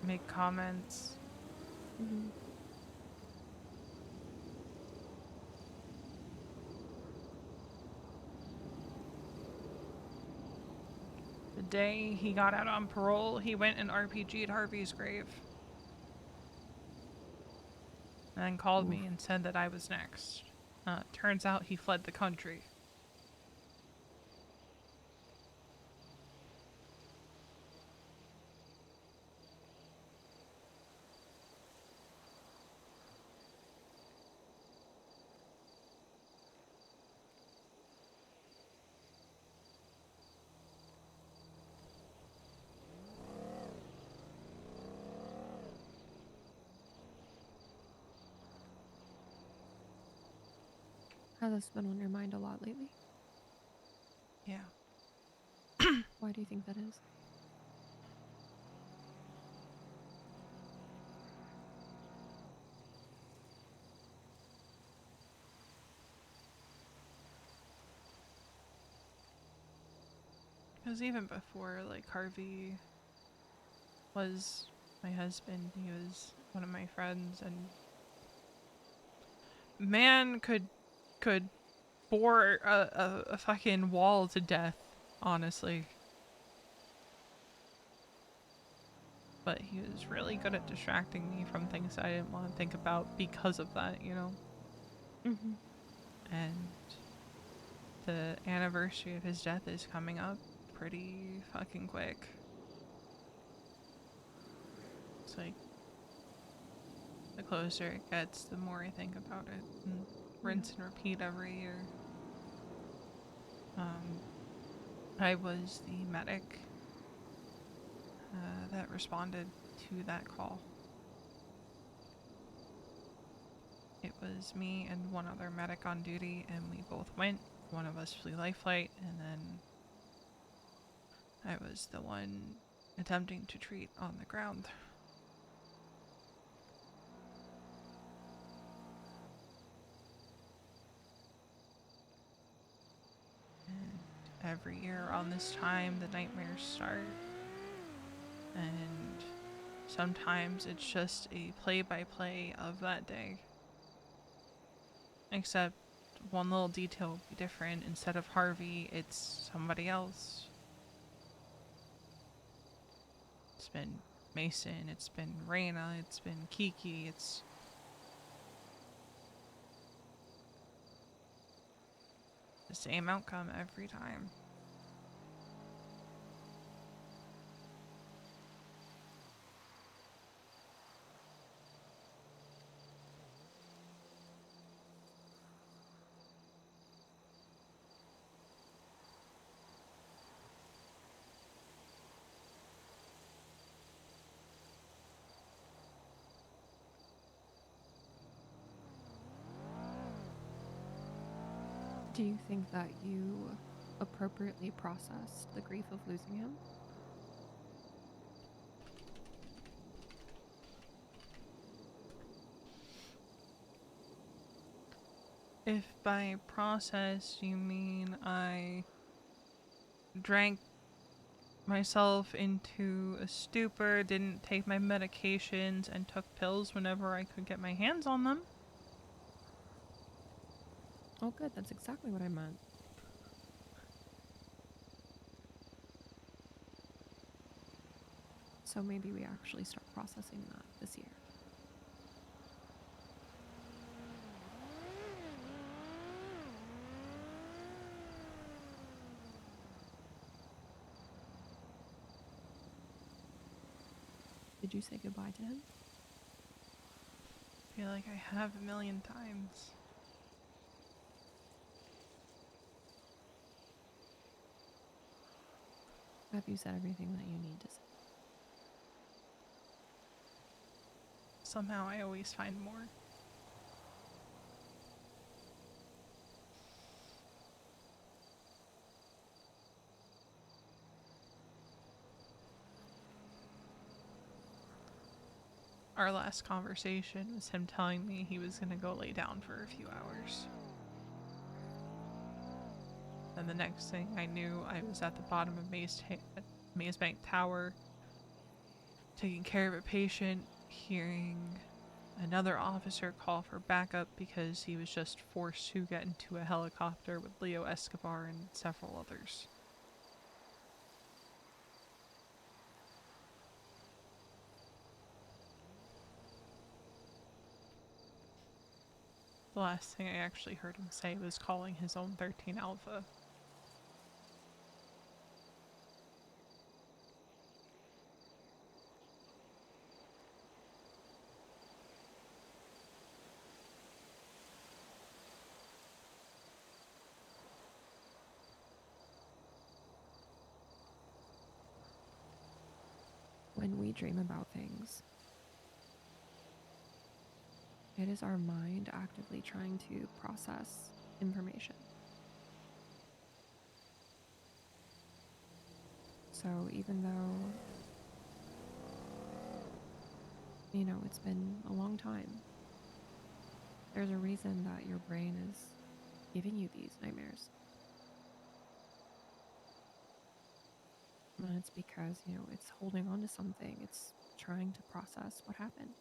make comments. Mm-hmm. The day he got out on parole, he went and RPG'd Harvey's grave. And then called me and said that I was next. Turns out he fled the country. Has this been on your mind a lot lately? Yeah. Why do you think that is? Because even before, Harvey was my husband, he was one of my friends, and man could bore a fucking wall to death, honestly. But he was really good at distracting me from things I didn't want to think about because of that, Mm-hmm. And the anniversary of his death is coming up pretty fucking quick. It's the closer it gets, the more I think about it and rinse and repeat every year. I was the medic that responded to that call. It was me and one other medic on duty, and we both went. One of us flew life flight, and then I was the one attempting to treat on the ground. every year around this time the nightmares start. And sometimes it's just a play-by-play of that day. Except one little detail will be different. Instead of Harvey, it's somebody else. It's been Mason, it's been Raina, it's been Kiki, it's... the same outcome every time. Do you think that you appropriately processed the grief of losing him? If by process you mean I drank myself into a stupor, didn't take my medications, and took pills whenever I could get my hands on them. Oh, good. That's exactly what I meant. So maybe we actually start processing that this year. Did you say goodbye to him? I feel like I have a million times. Have you said everything that you need to say? Somehow I always find more. Our last conversation was him telling me he was gonna go lay down for a few hours. Then the next thing I knew, I was at the bottom of Maze Bank Tower, taking care of a patient, hearing another officer call for backup because he was just forced to get into a helicopter with Leo Escobar and several others. The last thing I actually heard him say was calling his own 13 Alpha. When we dream about things, it is our mind actively trying to process information. So even though, it's been a long time, there's a reason that your brain is giving you these nightmares. And it's because, it's holding on to something. It's trying to process what happened.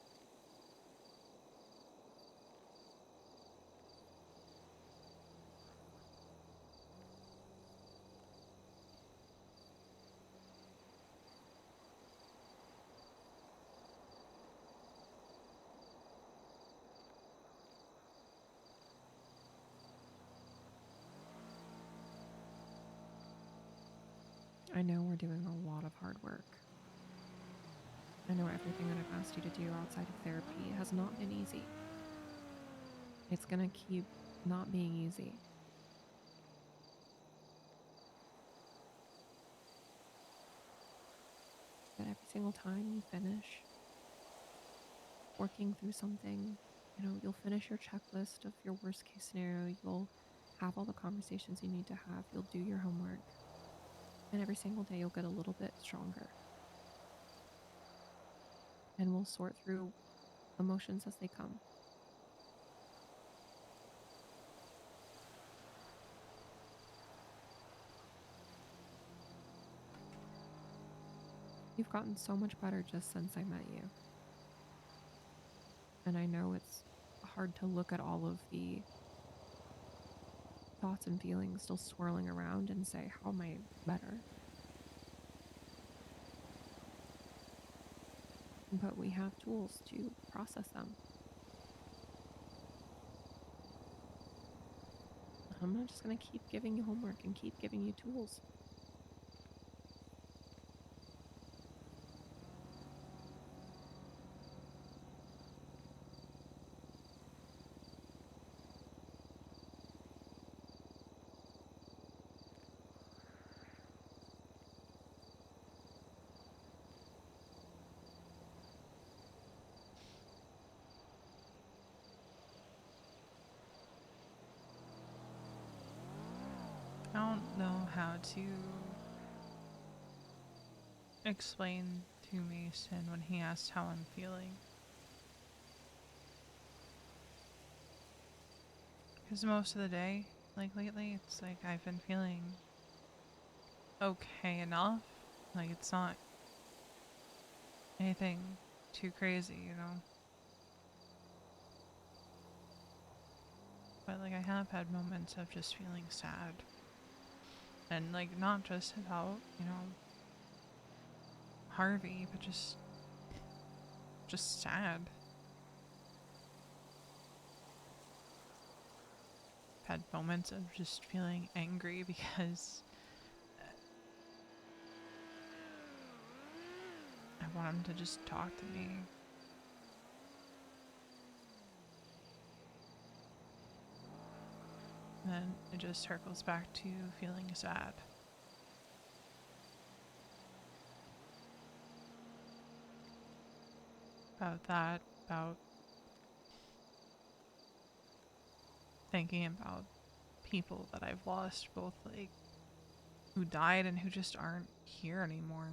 I know we're doing a lot of hard work. I know everything that I've asked you to do outside of therapy has not been easy. It's gonna keep not being easy. But every single time you finish working through something, you'll finish your checklist of your worst case scenario, you'll have all the conversations you need to have, you'll do your homework, and every single day you'll get a little bit stronger. And we'll sort through emotions as they come. You've gotten so much better just since I met you. And I know it's hard to look at all of the thoughts and feelings still swirling around and say, how am I better? But we have tools to process them. I'm not just going to keep giving you homework and keep giving you tools. I don't know how to explain to Mason when he asks how I'm feeling. Because most of the day, like lately, it's like I've been feeling okay enough. Like it's not anything too crazy, you know? But like I have had moments of just feeling sad. And like not just about, you know, Harvey, but just sad. I've had moments of just feeling angry because I want him to just talk to me. And then it just circles back to feeling sad. About that, about thinking about people that I've lost, both like who died and who just aren't here anymore.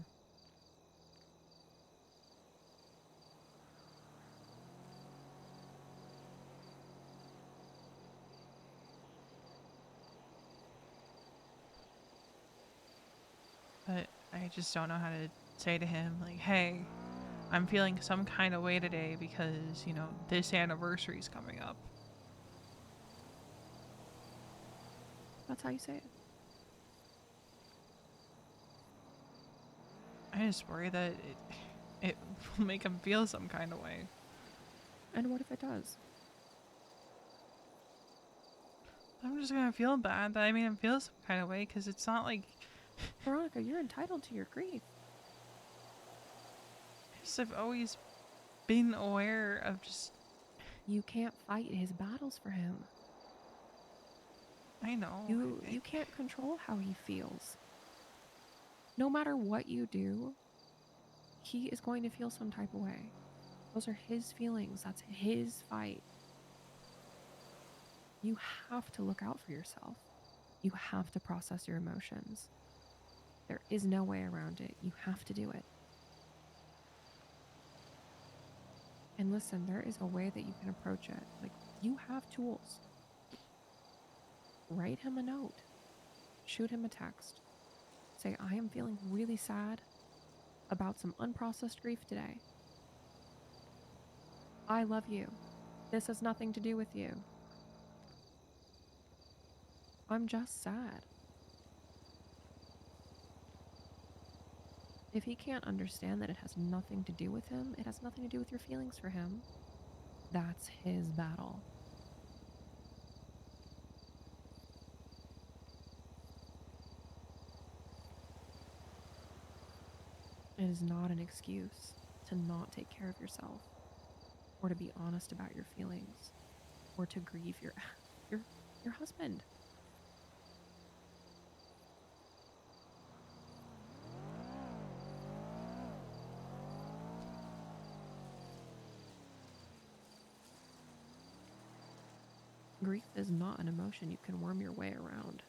But I just don't know how to say to him, like, hey, I'm feeling some kind of way today because, you know, this anniversary's coming up. That's how you say it. I just worry that it will make him feel some kind of way. And what if it does? I'm just gonna feel bad that I made him feel some kind of way because it's not like Veronica, you're entitled to your grief. I've always been aware of just. You can't fight his battles for him. I know. You can't control how he feels. No matter what you do, he is going to feel some type of way. Those are his feelings. That's his fight. You have to look out for yourself. You have to process your emotions. There is no way around it. You have to do it. And listen, there is a way that you can approach it. Like, you have tools. Write him a note. Shoot him a text. Say, I am feeling really sad about some unprocessed grief today. I love you. This has nothing to do with you. I'm just sad. If he can't understand that it has nothing to do with him, it has nothing to do with your feelings for him. That's his battle. It is not an excuse to not take care of yourself, or to be honest about your feelings, or to grieve your husband. Grief is not an emotion you can worm your way around.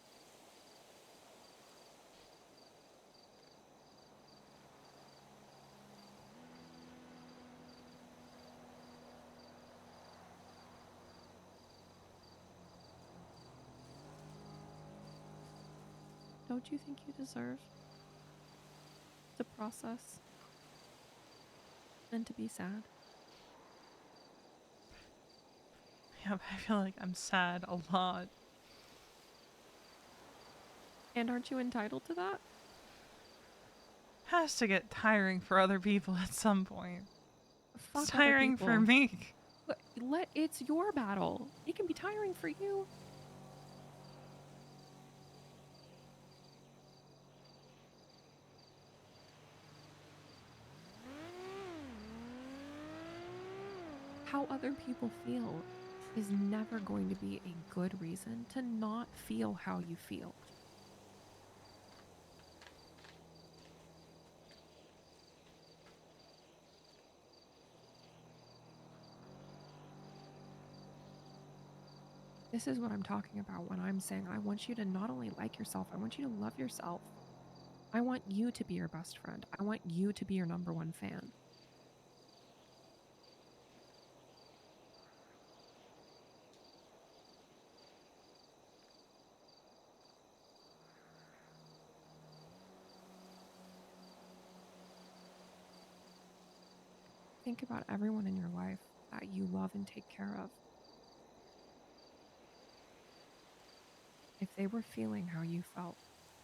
Don't you think you deserve to process than to be sad? Yeah, but I feel like I'm sad a lot. And aren't you entitled to that? Has to get tiring for other people at some point. Fuck It's other tiring for people. me. It's your battle. It can be tiring for you. How other people feel is never going to be a good reason to not feel how you feel. This is what I'm talking about when I'm saying I want you to not only like yourself, I want you to love yourself. I want you to be your best friend. I want you to be your #1 fan. Think about everyone in your life that you love and take care of. If they were feeling how you felt,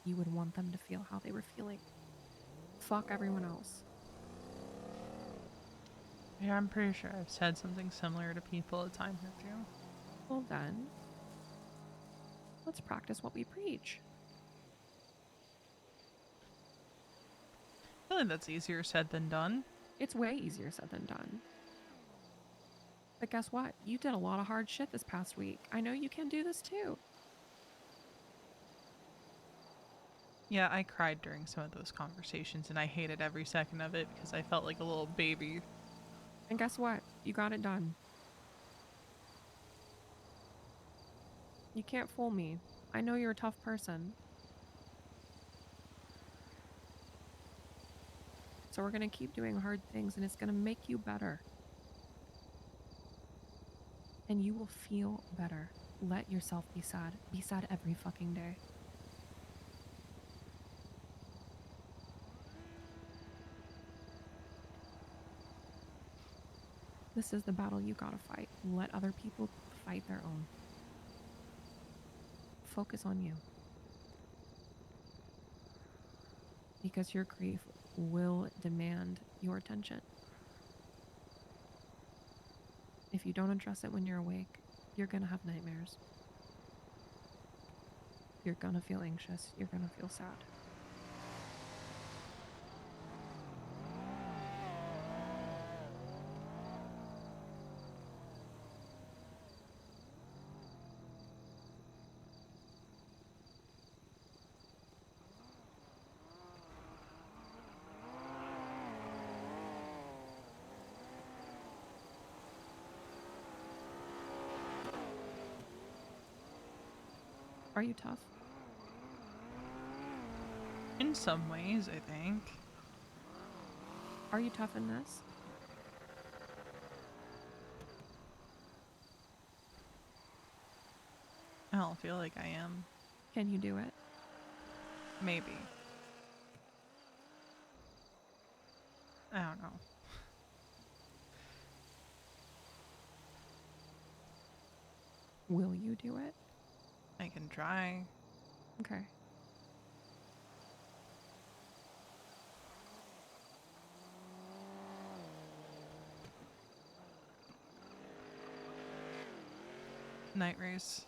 you would want them to feel how they were feeling. Fuck everyone else. Yeah, I'm pretty sure I've said something similar to people a time or two. Well then, let's practice what we preach. I feel like that's easier said than done. It's way easier said than done. But guess what? You did a lot of hard shit this past week. I know you can do this too. Yeah, I cried during some of those conversations and I hated every second of it because I felt like a little baby. And guess what? You got it done. You can't fool me. I know you're a tough person. So we're going to keep doing hard things and it's going to make you better. And you will feel better. Let yourself be sad. Be sad every fucking day. This is the battle you gotta fight. Let other people fight their own. Focus on you. Because your grief will demand your attention. If you don't address it when you're awake, you're gonna have nightmares. You're gonna feel anxious. You're gonna feel sad. Are you tough? In some ways, I think. Are you tough in this? I don't feel like I am. Can you do it? Maybe. I don't know. Will you do it? I can try. Okay. Night race.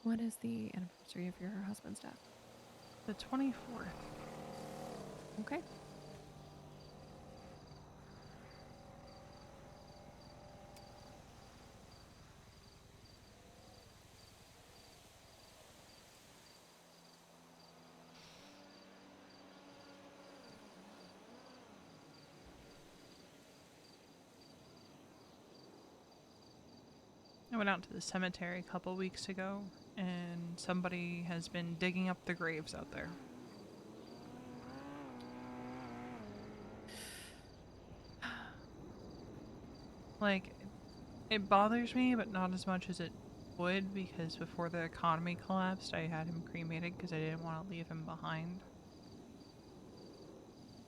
What is the anniversary of your husband's death? The 24th. Okay. I went out to the cemetery a couple weeks ago, and somebody has been digging up the graves out there. Like, it bothers me, but not as much as it would, because before the economy collapsed, I had him cremated because I didn't want to leave him behind.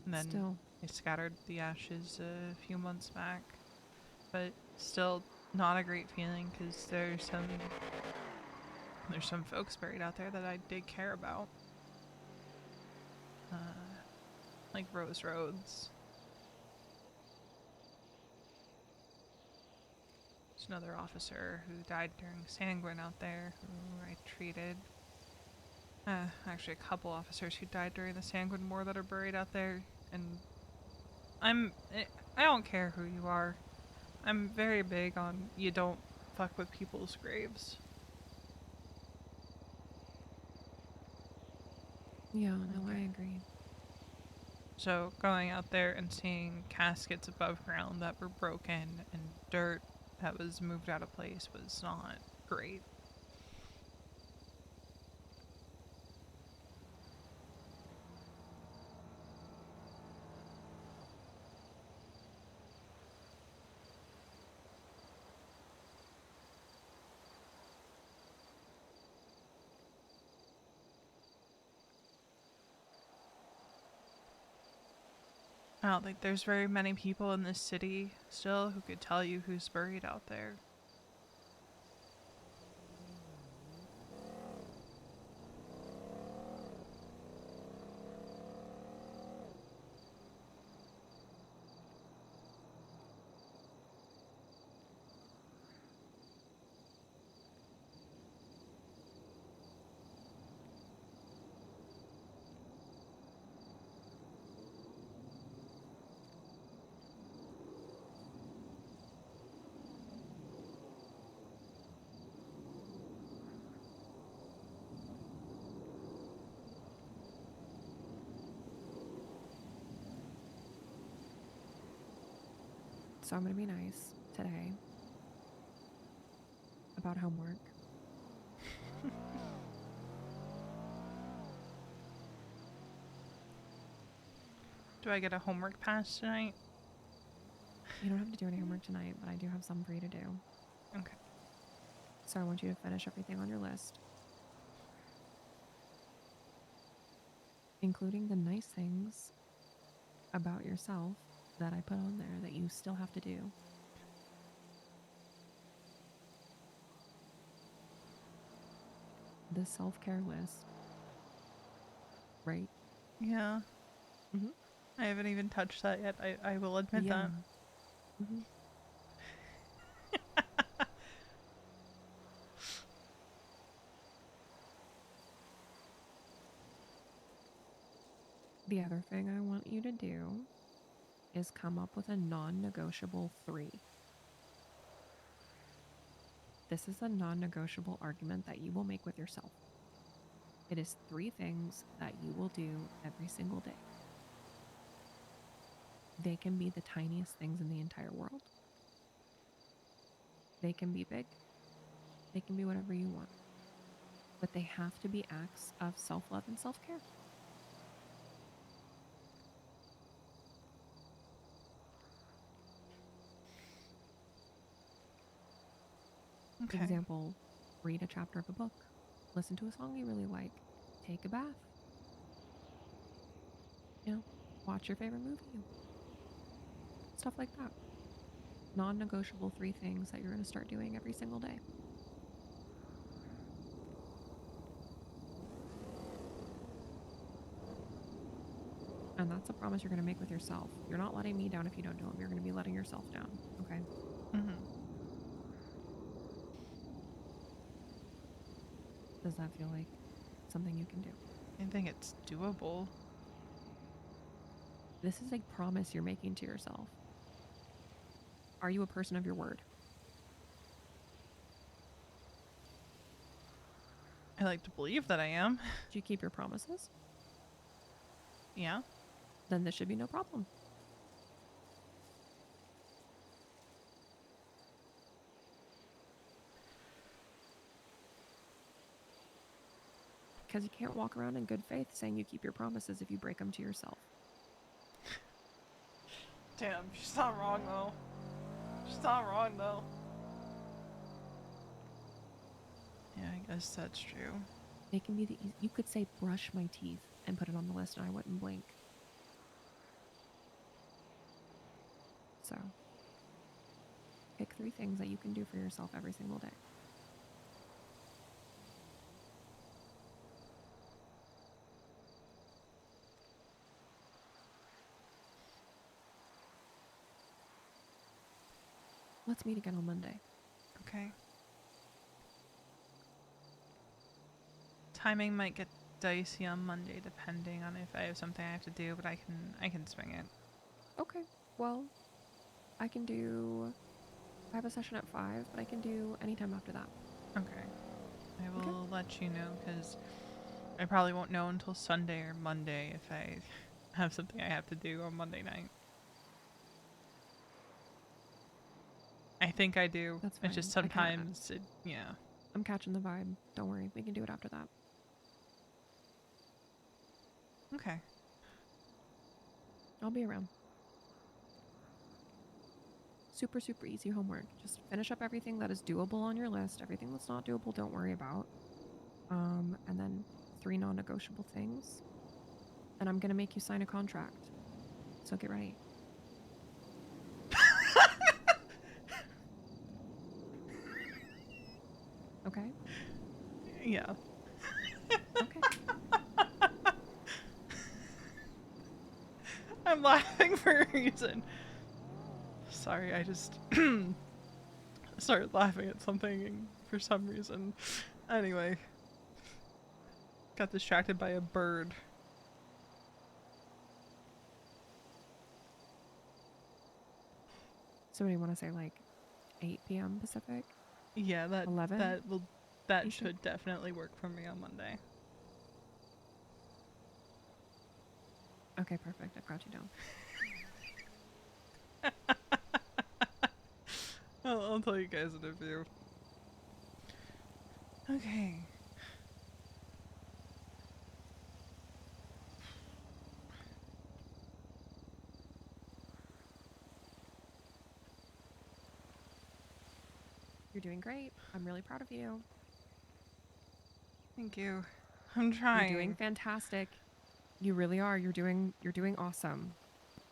And then Still, I scattered the ashes a few months back. But still not a great feeling because there's some folks buried out there that I did care about. Like Rose Rhodes. There's another officer who died during Sanguine out there who I treated. Actually a couple officers who died during the Sanguine War that are buried out there. And I don't care who you are. I'm very big on you don't fuck with people's graves. yeah, no, I agree. So going out there and seeing caskets above ground that were broken and dirt that was moved out of place was not great. I don't think there's very many people in this city still who could tell you who's buried out there. So I'm gonna be nice today about homework. Do I get a homework pass tonight? You don't have to do any homework tonight, but I do have some for you to do. Okay. So I want you to finish everything on your list, including the nice things about yourself that I put on there that you still have to do. The self-care list, right? Yeah. Mm-hmm. I haven't even touched that yet. I will admit Yeah. that. Mm-hmm. The other thing I want you to do is come up with a non-negotiable 3. This is a non-negotiable argument that you will make with yourself. It is 3 things that you will do every single day. They can be the tiniest things in the entire world. They can be big. They can be whatever you want. But they have to be acts of self-love and self-care. Okay. Example, read a chapter of a book. Listen to a song you really like. Take a bath. Watch your favorite movie. Stuff like that. Non-negotiable 3 things that you're going to start doing every single day. And that's a promise you're going to make with yourself. You're not letting me down if you don't do them. You're going to be letting yourself down. Okay? Mm-hmm. Does that feel like something you can do? I think it's doable. This is a promise you're making to yourself. Are you a person of your word? I like to believe that I am. Do you keep your promises? Yeah. Then this should be no problem. Because you can't walk around in good faith saying you keep your promises if you break them to yourself. Damn, she's not wrong though. She's not wrong though. Yeah, I guess that's true. They can be the you could say brush my teeth and put it on the list and I wouldn't blink. So, pick 3 things that you can do for yourself every single day. Let's meet again on Monday. Okay. Timing might get dicey on Monday depending on if I have something I have to do, but I can swing it. Okay. Well, I have a session at 5, but I can do anytime after that. Okay. I will let you know because I probably won't know until Sunday or Monday if I have something I have to do on Monday night. I think I do. That's fine. It's just I can't- sometimes yeah. I'm catching the vibe. Don't worry. We can do it after that. Okay. I'll be around. Super, super easy homework. Just finish up everything that is doable on your list. Everything that's not doable, don't worry about. And then 3 non-negotiable things. And I'm gonna make you sign a contract. So get ready. Okay? Yeah. Okay. I'm laughing for a reason. Sorry, I just started laughing at something for some reason. Anyway. Got distracted by a bird. So what do you want to say, like 8 p.m. Pacific? Yeah, 11? that You sure? should definitely work for me on Monday. Okay, perfect. I've got you down. I'll tell you guys in a few. Okay. You're doing great. I'm really proud of you. Thank you. I'm trying. You're doing fantastic. You really are. You're doing awesome.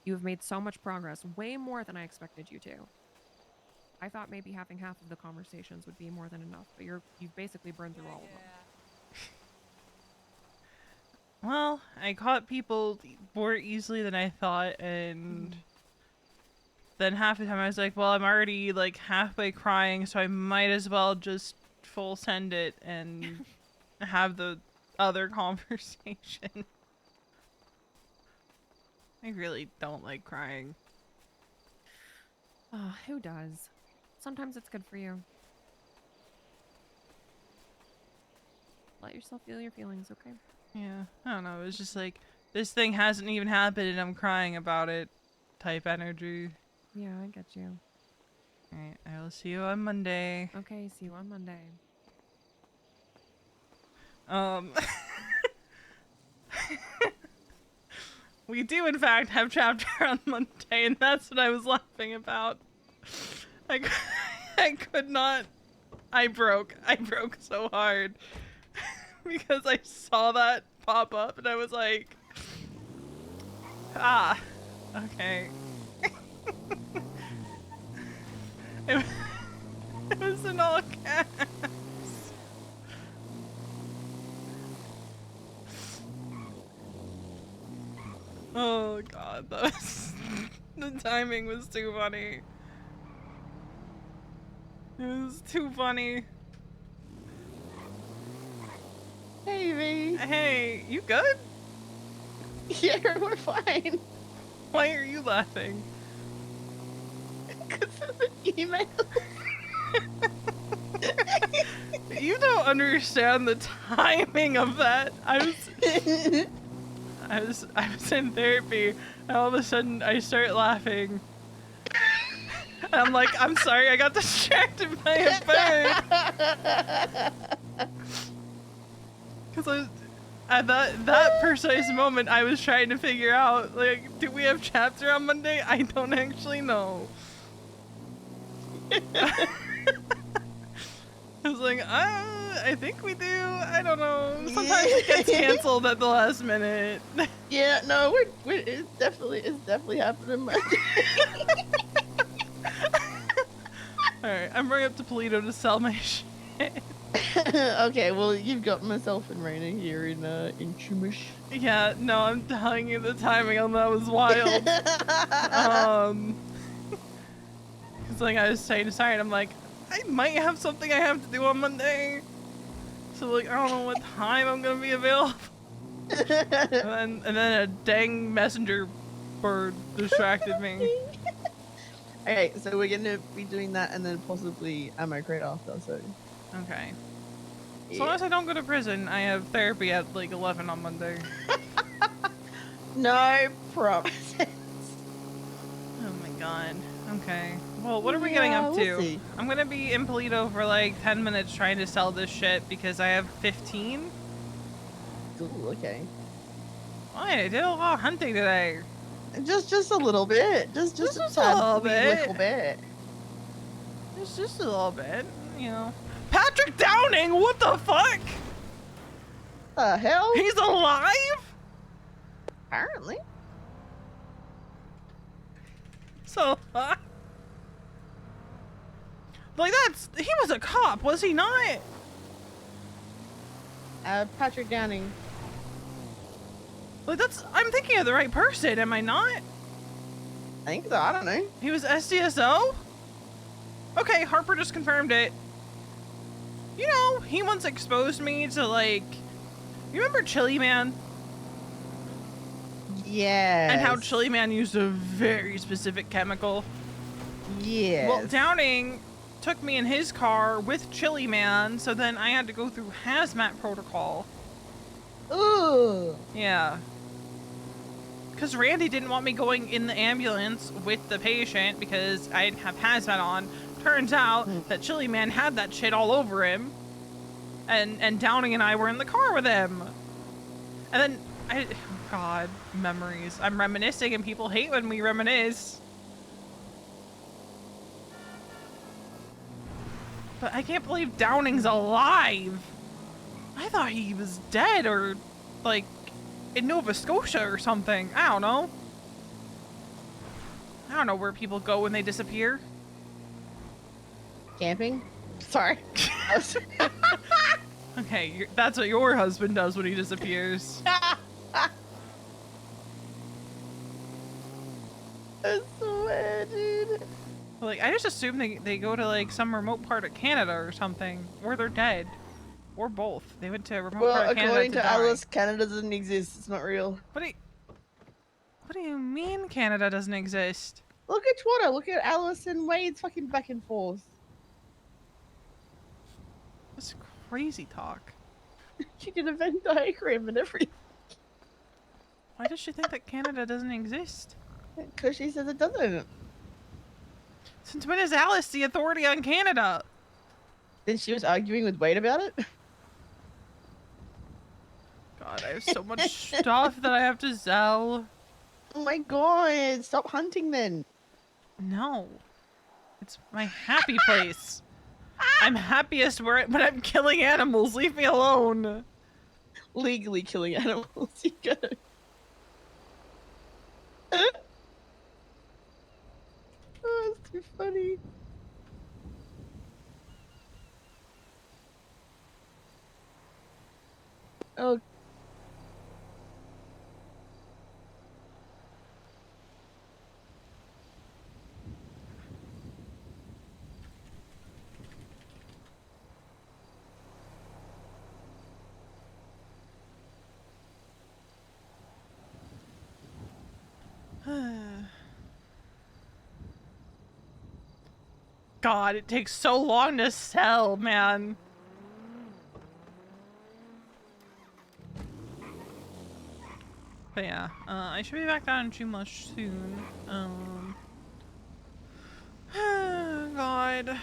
You have made so much progress, way more than I expected you to. I thought maybe having half of the conversations would be more than enough, but you've basically burned through all of them. Well, I caught people more easily than I thought, and then half the time I was like, well, I'm already like halfway crying, so I might as well just full send it and have the other conversation. I really don't like crying. Oh, who does? Sometimes it's good for you. Let yourself feel your feelings, okay? Yeah, I don't know. It was just like, this thing hasn't even happened and I'm crying about it type energy. Yeah, I get you. Alright, I will see you on Monday. Okay, see you on Monday. We do in fact have chapter on Monday, and that's what I was laughing about. I could not. I broke so hard because I saw that pop up and I was like, ah, okay. it was in all caps. Oh god, that was the timing was too funny. It was too funny. Hey, V. Hey, you good? Yeah, we're fine. Why are you laughing? Because of the email. You don't understand the timing of that. I was in therapy, and all of a sudden I start laughing. And I'm like, I'm sorry, I got distracted by a bird. Because at that precise moment, I was trying to figure out, like, do we have chapter on Monday? I don't actually know. I was like, I think we do. I don't know. Sometimes it gets canceled at the last minute. Yeah, no, it's definitely happening. Alright, I'm bringing up to Polito to sell my shit. Okay, well, you've got myself and Raina here in Chumish. Yeah, no, I'm telling you the timing on that was wild. Cause like I was saying to Siren, I'm like, I might have something I have to do on Monday. So like, I don't know what time I'm gonna be available. and then a dang messenger bird distracted me. Okay, so we're gonna be doing that and then possibly ammo crate after, so. Okay. As long as I don't go to prison, I have therapy at like 11 on Monday. No promises. Oh my god. Okay. Well, what are we getting up to? We'll see. I'm gonna be in Polito for like 10 minutes trying to sell this shit because I have 15. Ooh, okay. Why? I did a lot of hunting today. Just a little bit. Just Just a a tad little wee bit. little bit. It's just a little bit, you know. Patrick Downing, what the fuck? The hell? He's alive? Apparently. So, like he was a cop, was he not? Patrick Downing. Like I'm thinking of the right person, am I not? I think so. I don't know. He was SDSO? Okay, Harper just confirmed it. You know, he once exposed me to like, you remember Chili Man? Yeah. And how Chili Man used a very specific chemical? Yeah. Well, Downing took me in his car with Chili Man, so then I had to go through hazmat protocol. Ooh. Yeah. Because Randy didn't want me going in the ambulance with the patient because I didn't have hazmat on. Turns out that Chili Man had that shit all over him. And Downing and I were in the car with him. And then, God, memories. I'm reminiscing and people hate when we reminisce. But I can't believe Downing's alive. I thought he was dead or, like, in Nova Scotia or something. I don't know. I don't know where people go when they disappear. Camping? Sorry. Okay, that's what your husband does when he disappears. I swear, dude. Like, I just assume they go to, like, some remote part of Canada or something. Or they're dead. Or both. They went to a remote part of Canada according to die. Alice, Canada doesn't exist. It's not real. What do you mean Canada doesn't exist? Look at Twitter. Look at Alice and Wade's fucking back and forth. That's crazy talk. She did a Venn diagram and everything. Why does she think that Canada doesn't exist? Because she says it doesn't. Since when is Alice the authority on Canada? Then she was arguing with Wade about it. God, I have so much stuff that I have to sell. Oh my god, stop hunting then. No. It's my happy place. I'm happiest when I'm killing animals. Leave me alone. Legally killing animals. You gotta. Oh, it's too funny. Oh. God, it takes so long to sell, man. But yeah, I should be back down in Chumash soon. God.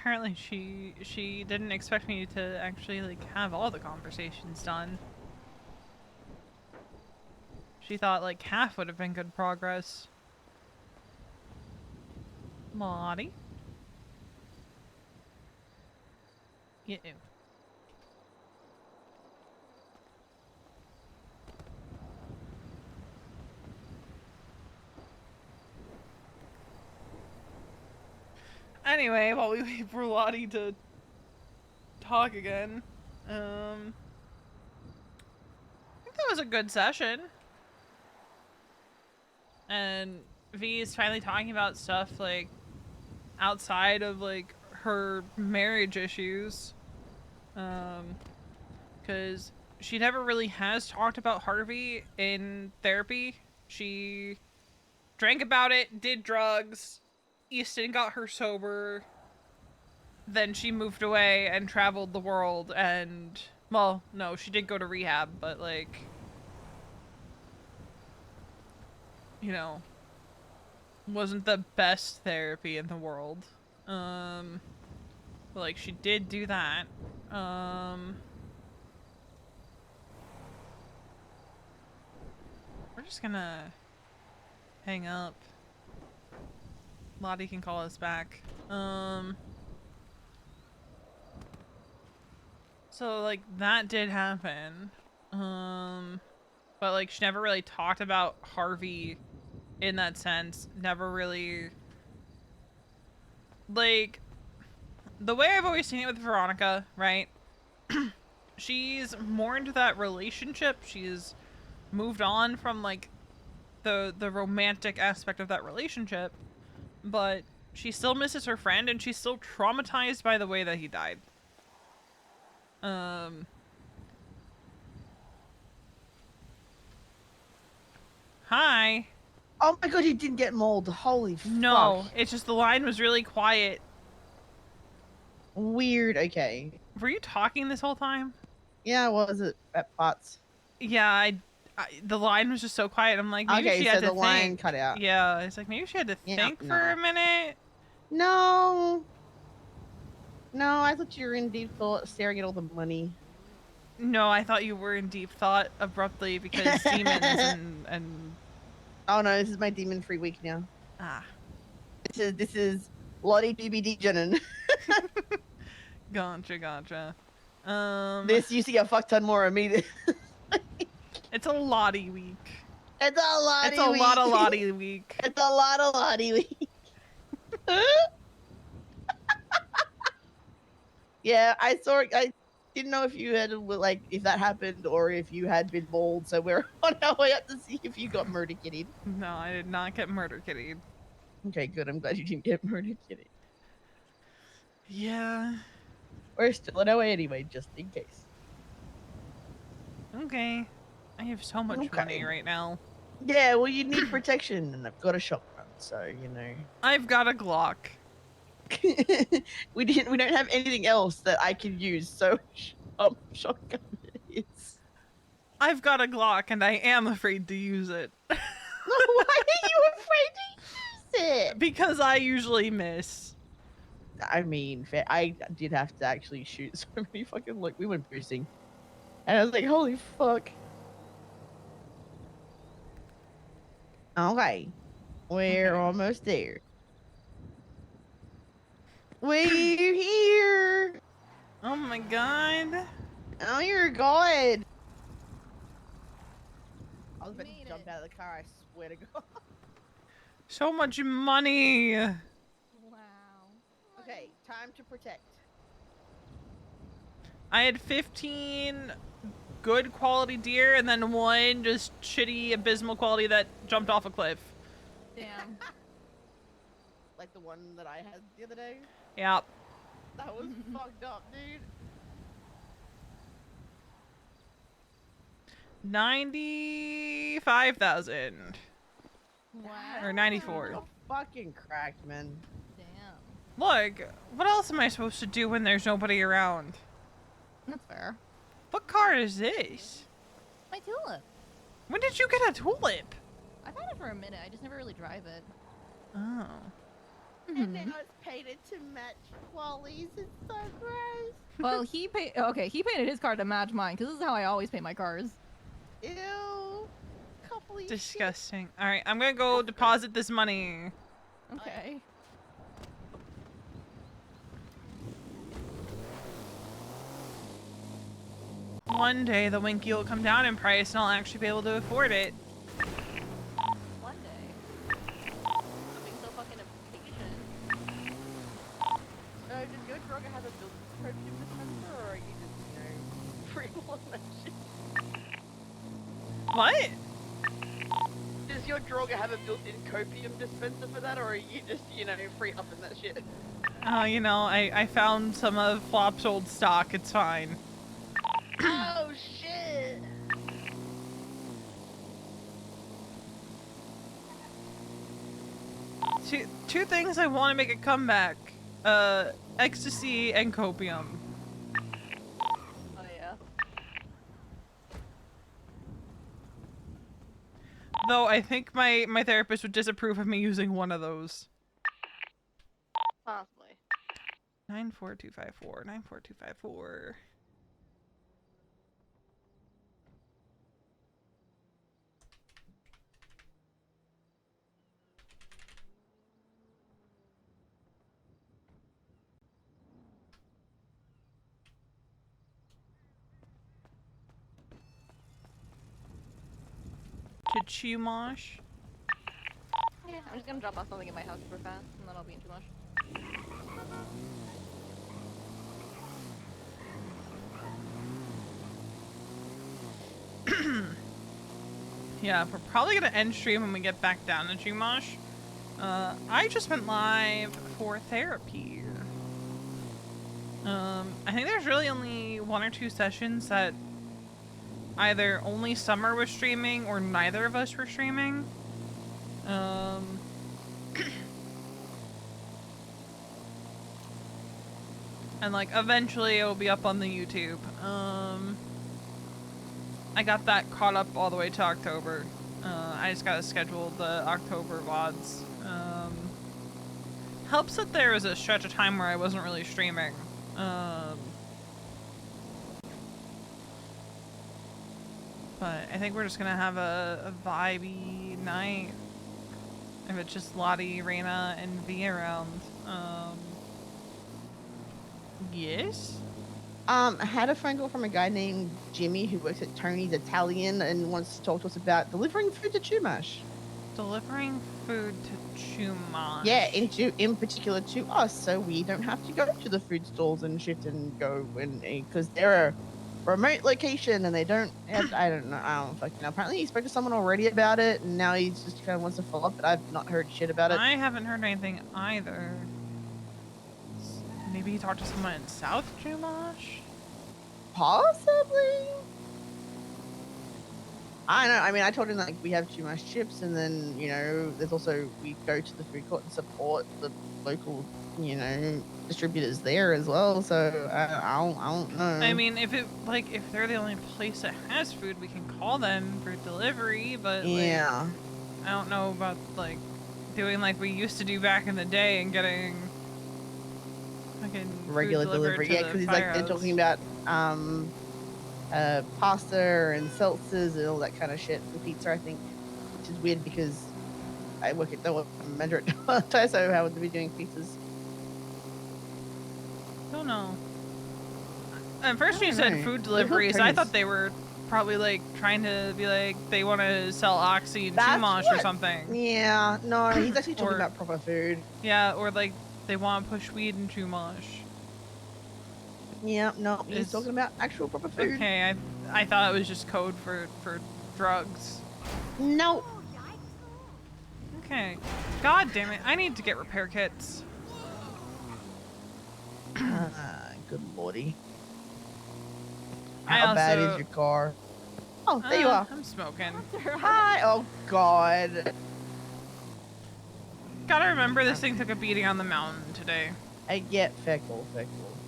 apparently she didn't expect me to actually like have all the conversations done. She thought like half would have been good progress. Lottie? Yeah. Anyway, while we wait for Lottie to talk again, I think that was a good session. And V is finally talking about stuff like outside of like her marriage issues. Because she never really has talked about Harvey in therapy. She drank about it, did drugs, Easton got her sober, then she moved away and traveled the world and, well, no, she did go to rehab, but like, you know, wasn't the best therapy in the world. But like, she did do that. We're just gonna hang up. Lottie can call us back. So like that did happen. But like she never really talked about Harvey in that sense. Never really like the way I've always seen it with Veronica, right? She's more into that relationship. She's moved on from like the romantic aspect of that relationship, but she still misses her friend and she's still traumatized by the way that he died. Hi. Oh my god, you didn't get mauled. Holy No, fuck. it's just the line was really quiet. Weird, okay. Were you talking this whole time? Yeah, what was it? At parts. Yeah, the line was just so quiet. I'm like, maybe Okay, she so had to the line think. cut out. Yeah, it's like maybe she had to Yeah, think for no. a minute. No. No, I thought you were in deep thought, staring at all the money. No, I thought you were in deep thought abruptly because demons and Oh no, this is my demon-free week now. ah. This is Lottie BBD Jenin. Gotcha. This used to get a fuck ton more of me. It's a Lottie week. It's a Lottie It's a week. lot of Lottie week. It's a lot of Lottie week. Yeah, I didn't know if you had like if that happened or if you had been mauled. So we're on our way up to see if you got murder kittied. No, I did not get murder kitty. Okay, good. I'm glad you didn't get murder kittied. Yeah. We're still on our way anyway, just in case. Okay. I have so much money right now. Yeah, well, you need protection, and I've got a shotgun, so you know. I've got a Glock. We don't have anything else that I can use, so shotgun it is. I've got a Glock and I am afraid to use it. Why are you afraid to use it? Because I usually miss. I mean, I did have to actually shoot so many fucking we went boosting. And I was like, holy fuck. Okay. We're almost there. We're here. Oh my god. Oh, you're god. I was about to jump out of the car, I swear to God. So much money. Wow. Okay, time to protect. I had 15 good quality deer and then one just shitty abysmal quality that jumped off a cliff. Damn. Like the one that I had the other day. Yeah. That was fucked up, dude. 95,000. Wow. Or 94. You're fucking cracked, man. Damn. Look, what else am I supposed to do when there's nobody around? That's fair. What car is this? My tulip. When did you get a tulip? I've had it for a minute. I just never really drive it. Oh. And Mhm. now it's painted to match Wally's. It's so gross. Well, he paid. Okay, he painted his car to match mine because this is how I always paint my cars. Ew. Coupley shit. Disgusting. All right, I'm gonna go deposit this money. Okay. One day the Winky will come down in price and I'll actually be able to afford it. One day. I'm being so fucking impatient. So does your drugger have a built-in perfume dispenser, or are you just, freeballing that shit? What? Does your drogger have a built-in copium dispenser for that, or are you just, free upping that shit? Oh, I found some of Flop's old stock. It's fine. Oh shit! Two things I want to make a comeback. Ecstasy and copium. Oh yeah. Though I think my therapist would disapprove of me using one of those. Possibly. 94254, 94254. To Chumosh. Yeah, I'm just gonna drop off something in my house super fast, and then I'll be in too much. Yeah, we're probably gonna end stream when we get back down to Chumosh. I just went live for therapy. I think there's really only 1 or 2 sessions that either only Summer was streaming or neither of us were streaming. And like eventually it'll be up on the YouTube. I got that caught up all the way to October. I just gotta schedule the October VODs. Helps that there was a stretch of time where I wasn't really streaming. But I think we're just gonna have a vibey night. If it's just Lottie, Reina, and V around. Yes? I had a phone call from a guy named Jimmy who works at Tony's Italian and wants to talk to us about delivering food to Chumash. Delivering food to Chumash. Yeah, in particular to us, so we don't have to go to the food stalls and shit and go because they're a remote location and they don't have, I don't fucking know. Apparently he spoke to someone already about it and now he just kind of wants to follow up, but I've not heard shit about it. I haven't heard anything either. Maybe he talked to someone in South Chumash? Possibly. I don't know. I mean, I told him like we have Chumash chips, and then there's also we go to the food court and support the local, distributors there as well. So I don't know. I mean, if they're the only place that has food, we can call them for delivery. But yeah, I don't know about like doing like we used to do back in the day and getting fucking regular delivery. Yeah, because they're talking about pasta and seltzers and all that kind of shit and pizza, I think, which is weird because I work at the Mandarin, so how would they be doing pizzas? Don't know. At first you said food deliveries. I thought they were probably like trying to be like they want to sell Oxy and Chumash or something. Yeah, no, he's actually talking about proper food. Yeah, or like they want to push weed in Chumash. Yeah, no, he's talking about actual proper food. Okay, I thought it was just code for drugs. No. Okay. God damn it, I need to get repair kits. Good lordy. I How bad also- is your car? Oh, there you are. I'm smoking. Hi. Oh, God. Gotta remember this thing took a beating on the mountain today. I get feckle.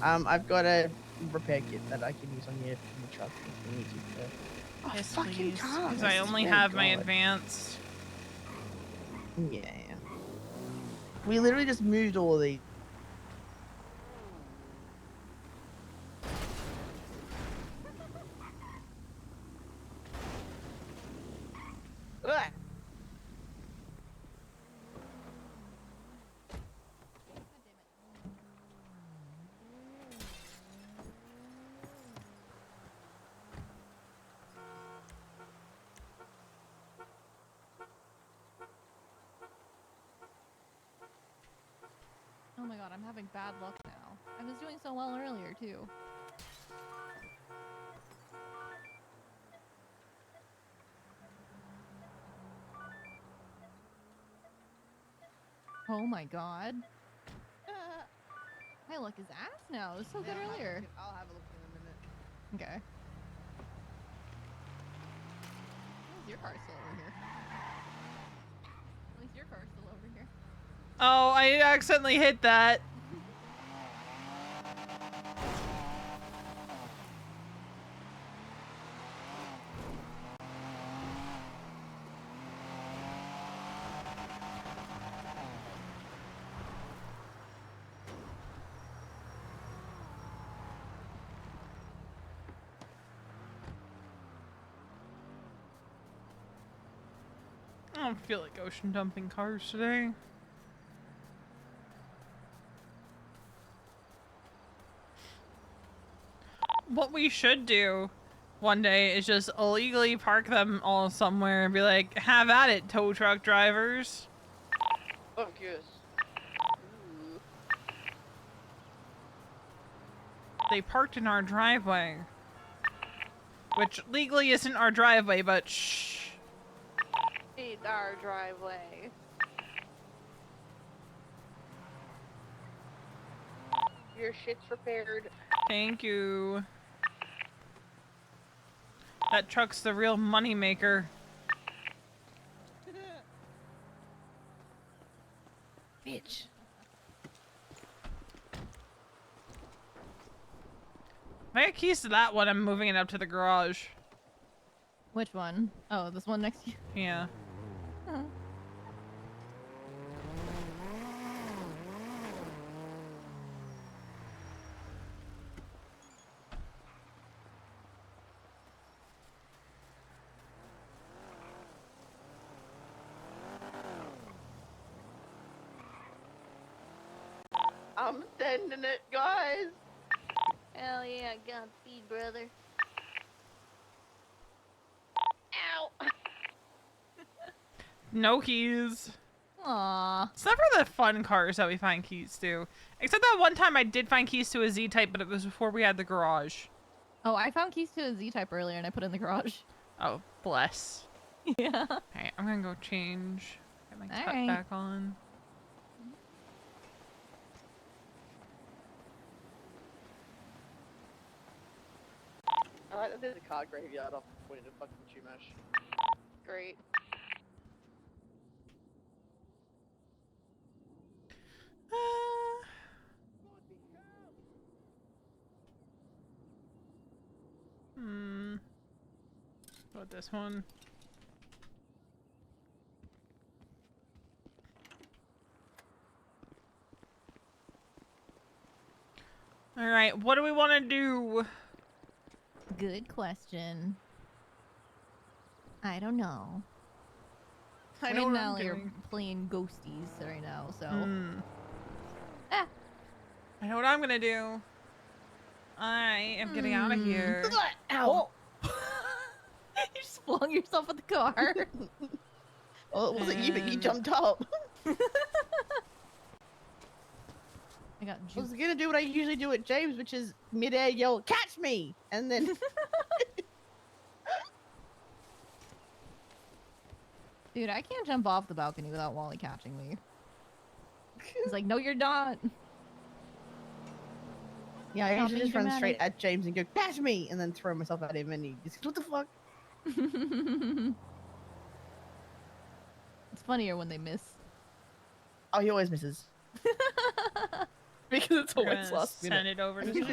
I've got a repair kit that I can use on your truck if you need to. Oh, Yes, fucking please. car. Because I only have my advanced. Yeah. We literally just moved all of these. Ugh. Oh my god, I'm having bad luck now. I was doing so well earlier, too. Oh my god. My luck is ass now. It was so good earlier. I'll have a look in a minute. Okay. Why is your car still over here? At least your car's still over here. Oh, I accidentally hit that. I don't feel like ocean dumping cars today. What we should do one day is just illegally park them all somewhere and be like, have at it, tow truck drivers. Oh, yes. Ooh. They parked in our driveway. Which legally isn't our driveway, but shh. It's our driveway. Your shit's repaired. Thank you. That truck's the real money maker. Bitch. If I get keys to that one, I'm moving it up to the garage. Which one? Oh, this one next to you. Yeah. Huh. I'm sending it, guys. Hell yeah, Godspeed, brother. Ow! No keys. Aww. It's never the fun cars that we find keys to. Except that one time I did find keys to a Z-Type, but it was before we had the garage. Oh, I found keys to a Z-Type earlier and I put it in the garage. Oh, bless. Yeah. Alright, I'm gonna go change. Get my cut Alright. back on. I like that there's a car graveyard off the point of fucking Chumash. Great. What about this one? Alright, what do we want to do? Good question. I don't know. I Me know and what I'm Mallie are doing. playing ghosties right now, so. I know what I'm gonna do. I am getting out of here. Ow! You just flung yourself at the car. Well, it wasn't you, but you jumped up. I got I was juice. gonna do what I usually do at James, which is mid-air yell, "Catch me!" and then Dude, I can't jump off the balcony without Wally catching me. He's like, no, you're not. yeah, I Stop usually being just run straight dramatic. at James and go, "Catch me!" and then throw myself at him, and he just, "What the fuck?" It's funnier when they miss. Oh, he always misses because it's We're always gonna last send minute. it over to Usually